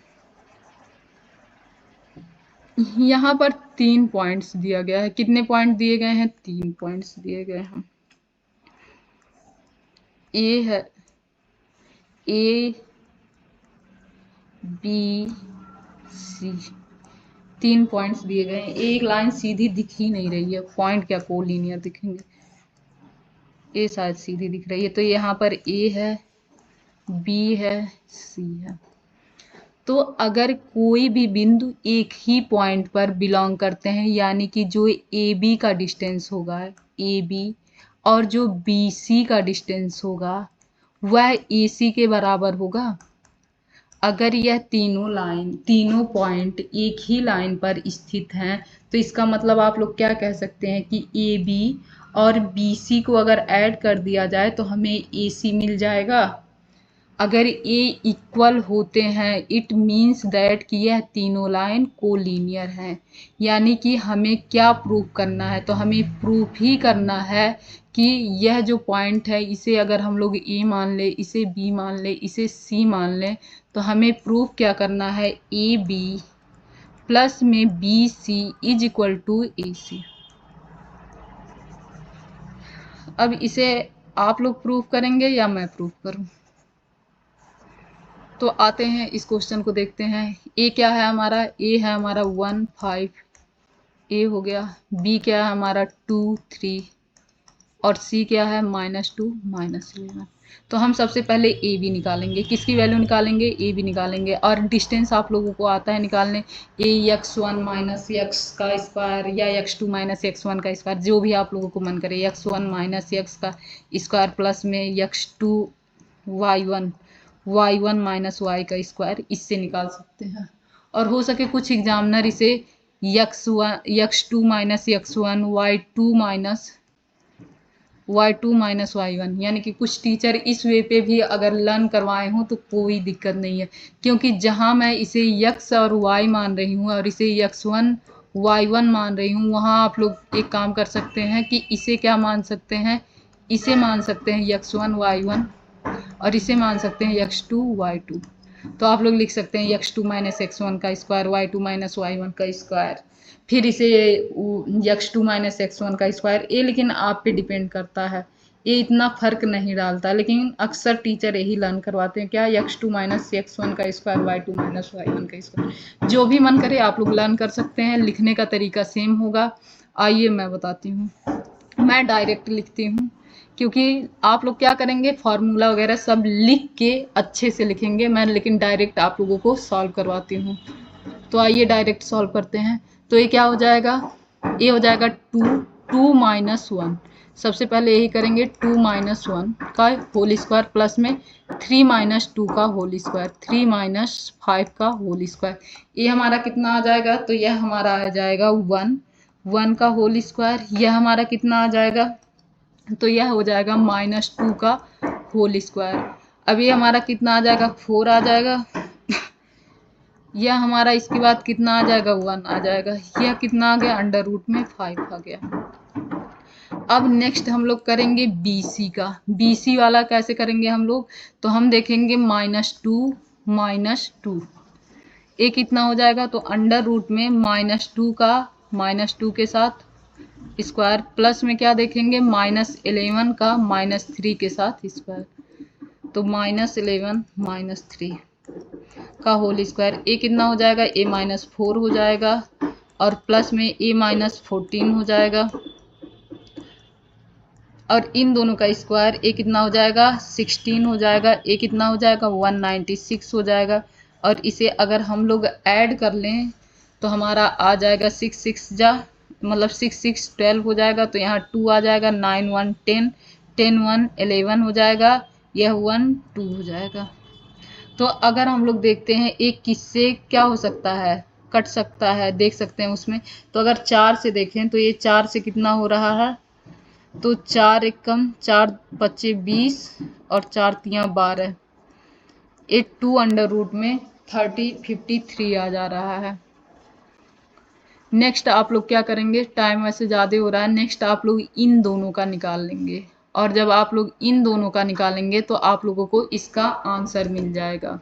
[SPEAKER 1] यहाँ पर 3 पॉइंट्स दिया गया है। कितने पॉइंट दिए गए हैं, 3 पॉइंट्स दिए गए हैं। ए है, ए बी सी, 3 पॉइंट्स दिए गए हैं। एक लाइन सीधी दिख ही नहीं रही है, पॉइंट क्या कोलीनियर दिखेंगे, ए शायद सीधी दिख रही है, तो यहाँ पर ए है, बी है, सी है। तो अगर कोई भी बिंदु एक ही पॉइंट पर बिलोंग करते हैं, यानी कि जो ए बी का डिस्टेंस होगा ए बी और जो बी सी का डिस्टेंस होगा वह ए सी के बराबर होगा। अगर यह तीनों पॉइंट एक ही लाइन पर स्थित हैं, तो इसका मतलब आप लोग क्या कह सकते हैं कि ए बी और बी सी को अगर ऐड कर दिया जाए तो हमें ए सी मिल जाएगा। अगर ए इक्वल होते हैं, इट मीन्स दैट कि यह तीनों लाइन कोलीनियर हैं। यानी कि हमें क्या प्रूफ करना है, तो हमें प्रूफ ही करना है कि यह जो पॉइंट है इसे अगर हम लोग ए मान ले, इसे बी मान ले, इसे सी मान ले, तो हमें प्रूफ क्या करना है, ए बी प्लस में B C is equal to A C. अब इसे आप लोग प्रूफ करेंगे या मैं प्रूफ करूं? तो आते हैं इस क्वेश्चन को देखते हैं। ए क्या है हमारा, ए है हमारा 1 5, ए हो गया। बी क्या है हमारा 2 3 और सी क्या है -2 -11। तो हम सबसे पहले ए बी निकालेंगे। किसकी वैल्यू निकालेंगे, ए बी निकालेंगे। और डिस्टेंस आप लोगों को आता है निकालने, ए x1 माइनस एक्स का स्क्वायर या x2 माइनस x1 का स्क्वायर, जो भी आप लोगों को मन करे, x1 माइनस एक्स का स्क्वायर प्लस में x2 y1 माइनस वाई का स्क्वायर, इससे निकाल सकते हैं। और हो सके कुछ एग्जामिनर इसे x2 minus x1 y2 minus y1, यानी कि कुछ टीचर इस वे पे भी अगर लर्न करवाए हों तो कोई दिक्कत नहीं है, क्योंकि जहां मैं इसे x और y मान रही हूँ और इसे x1 y1 मान रही हूँ, वहां आप लोग एक काम कर सकते हैं कि इसे क्या मान सकते हैं, इसे मान सकते हैं x1 y1 और इसे मान सकते हैं x2 y2। तो आप लोग लिख सकते हैं x2 माइनस x1 का स्क्वायर y2 माइनस y1 का स्क्वायर, फिर इसे x2 माइनस x1 का स्क्वायर। ये लेकिन आप पे डिपेंड करता है, ये इतना फर्क नहीं डालता, लेकिन अक्सर टीचर यही लर्न करवाते हैं क्या, x2 माइनस x1 का स्क्वायर y2 माइनस y1 का स्क्वायर। जो भी मन करे आप लोग लर्न कर सकते हैं, लिखने का तरीका सेम होगा। आइए मैं बताती हूँ, मैं डायरेक्ट लिखती हूँ, क्योंकि आप लोग क्या करेंगे, फार्मूला वगैरह सब लिख के अच्छे से लिखेंगे, मैं लेकिन डायरेक्ट आप लोगों को सॉल्व करवाती हूँ। तो आइए डायरेक्ट सॉल्व करते हैं। तो ये क्या हो जाएगा, ये हो जाएगा 2 माइनस 1। सबसे पहले यही करेंगे, 2 माइनस 1 का होल स्क्वायर प्लस में 3 माइनस 2 का होल स्क्वायर, 3 माइनस 5 का होल स्क्वायर। ये हमारा कितना आ जाएगा, तो यह हमारा आ जाएगा 1 का होल स्क्वायर। यह हमारा कितना आ जाएगा, तो यह हो जाएगा -2 का होल स्क्वायर। अब ये हमारा कितना आ जाएगा, 4 आ जाएगा। यह हमारा इसके बाद कितना आ जाएगा, 1 आ जाएगा। यह कितना आ गया, अंडर रूट में 5 आ गया। अब नेक्स्ट हम लोग करेंगे BC का। BC वाला कैसे करेंगे हम लोग, तो हम देखेंगे -2 ये कितना हो जाएगा, तो अंडर रूट में -2 का -2 के साथ स्क्वायर प्लस में क्या देखेंगे, -11 का -3 के साथ स्क्वायर, तो -11 -3 का होल स्क्वायर। ए कितना हो जाएगा, a -4 हो जाएगा और प्लस में a -14 हो जाएगा। और इन दोनों का स्क्वायर, ए कितना हो जाएगा 16 हो जाएगा, ए कितना हो जाएगा 196 हो जाएगा। और इसे अगर हम लोग ऐड कर लें तो हमारा आ जाएगा 6 6 जा मतलब 6 6 12 हो जाएगा, तो यहाँ 2 आ जाएगा, 9 1 10, 10 1 11 हो जाएगा, यह 1 2 हो जाएगा। तो अगर हम लोग देखते हैं एक किससे क्या हो सकता है, कट सकता है, देख सकते हैं उसमें। तो अगर 4 से देखें तो ये 4 से कितना हो रहा है, तो 4 एकम 4 बच्चे 20 और 4 तियाँ 12, ये 2 अंडर रूट में 53 आ जा रहा है। नेक्स्ट आप लोग क्या करेंगे, टाइम वैसे ज़्यादा हो रहा है, नेक्स्ट आप लोग इन दोनों का निकाल लेंगे। और जब आप लोग इन दोनों का निकालेंगे तो आप लोगों को इसका आंसर मिल जाएगा।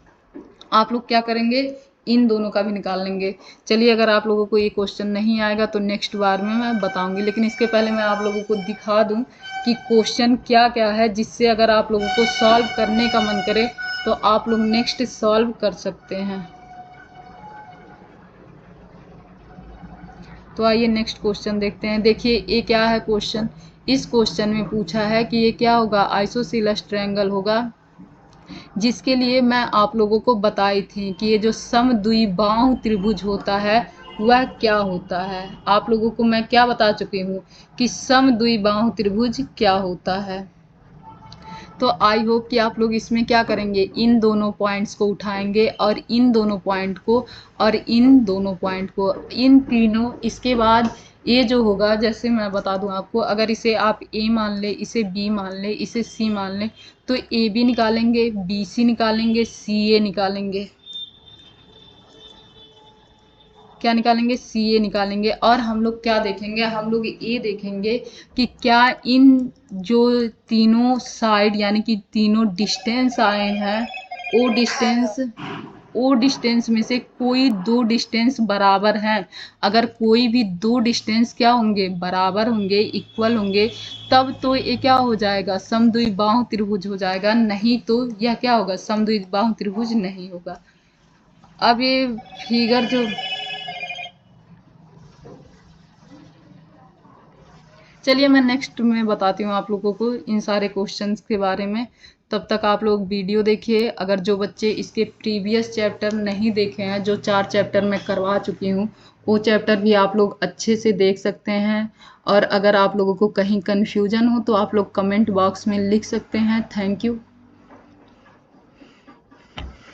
[SPEAKER 1] आप लोग क्या करेंगे, इन दोनों का भी निकाल लेंगे। चलिए, अगर आप लोगों को ये क्वेश्चन नहीं आएगा तो नेक्स्ट बार में मैं बताऊंगी, लेकिन इसके पहले मैं आप लोगों को दिखा दूं कि क्वेश्चन क्या क्या है, जिससे अगर आप लोगों को सॉल्व करने का मन करे तो आप लोग नेक्स्ट सॉल्व कर सकते हैं। तो आइए नेक्स्ट क्वेश्चन देखते हैं। देखिए ये क्या है क्वेश्चन, इस क्वेश्चन में पूछा है कि ये क्या होगा, आइसोसेलेस ट्रायंगल होगा, जिसके लिए मैं आप लोगों को बताई थी कि ये जो समद्विबाहु त्रिभुज होता है वह क्या होता है। आप लोगों को मैं क्या बता चुकी हूँ कि समद्विबाहु त्रिभुज क्या होता है। तो आई होप कि आप लोग इसमें क्या करेंगे, इन दोनों पॉइंट्स को उठाएंगे और इन दोनों पॉइंट को और इन दोनों पॉइंट को, इन तीनों, इसके बाद ये जो होगा, जैसे मैं बता दूं आपको, अगर इसे आप ए मान ले, इसे बी मान ले, इसे सी मान ले, तो ए बी निकालेंगे, बी सी निकालेंगे, सी ए निकालेंगे, क्या निकालेंगे, सी ए निकालेंगे। और हम लोग क्या देखेंगे, हम लोग ये देखेंगे कि क्या इन जो तीनों साइड यानी कि तीनों डिस्टेंस आए हैं, वो डिस्टेंस में से कोई दो डिस्टेंस बराबर हैं। अगर कोई भी दो डिस्टेंस क्या होंगे, बराबर होंगे, इक्वल होंगे, तब तो ये क्या हो जाएगा, समद्विबाहु त्रिभुज हो जाएगा, नहीं तो यह क्या होगा, समद्विबाहु त्रिभुज नहीं होगा। अब ये फिगर जो, चलिए मैं नेक्स्ट में बताती हूँ आप लोगों को इन सारे क्वेश्चंस के बारे में। तब तक आप लोग वीडियो देखिए। अगर जो बच्चे इसके प्रीवियस चैप्टर नहीं देखे हैं, जो 4 चैप्टर मैं करवा चुकी हूँ, वो चैप्टर भी आप लोग अच्छे से देख सकते हैं। और अगर आप लोगों को कहीं कन्फ्यूजन हो तो आप लोग कमेंट बॉक्स में लिख सकते हैं। Thank you.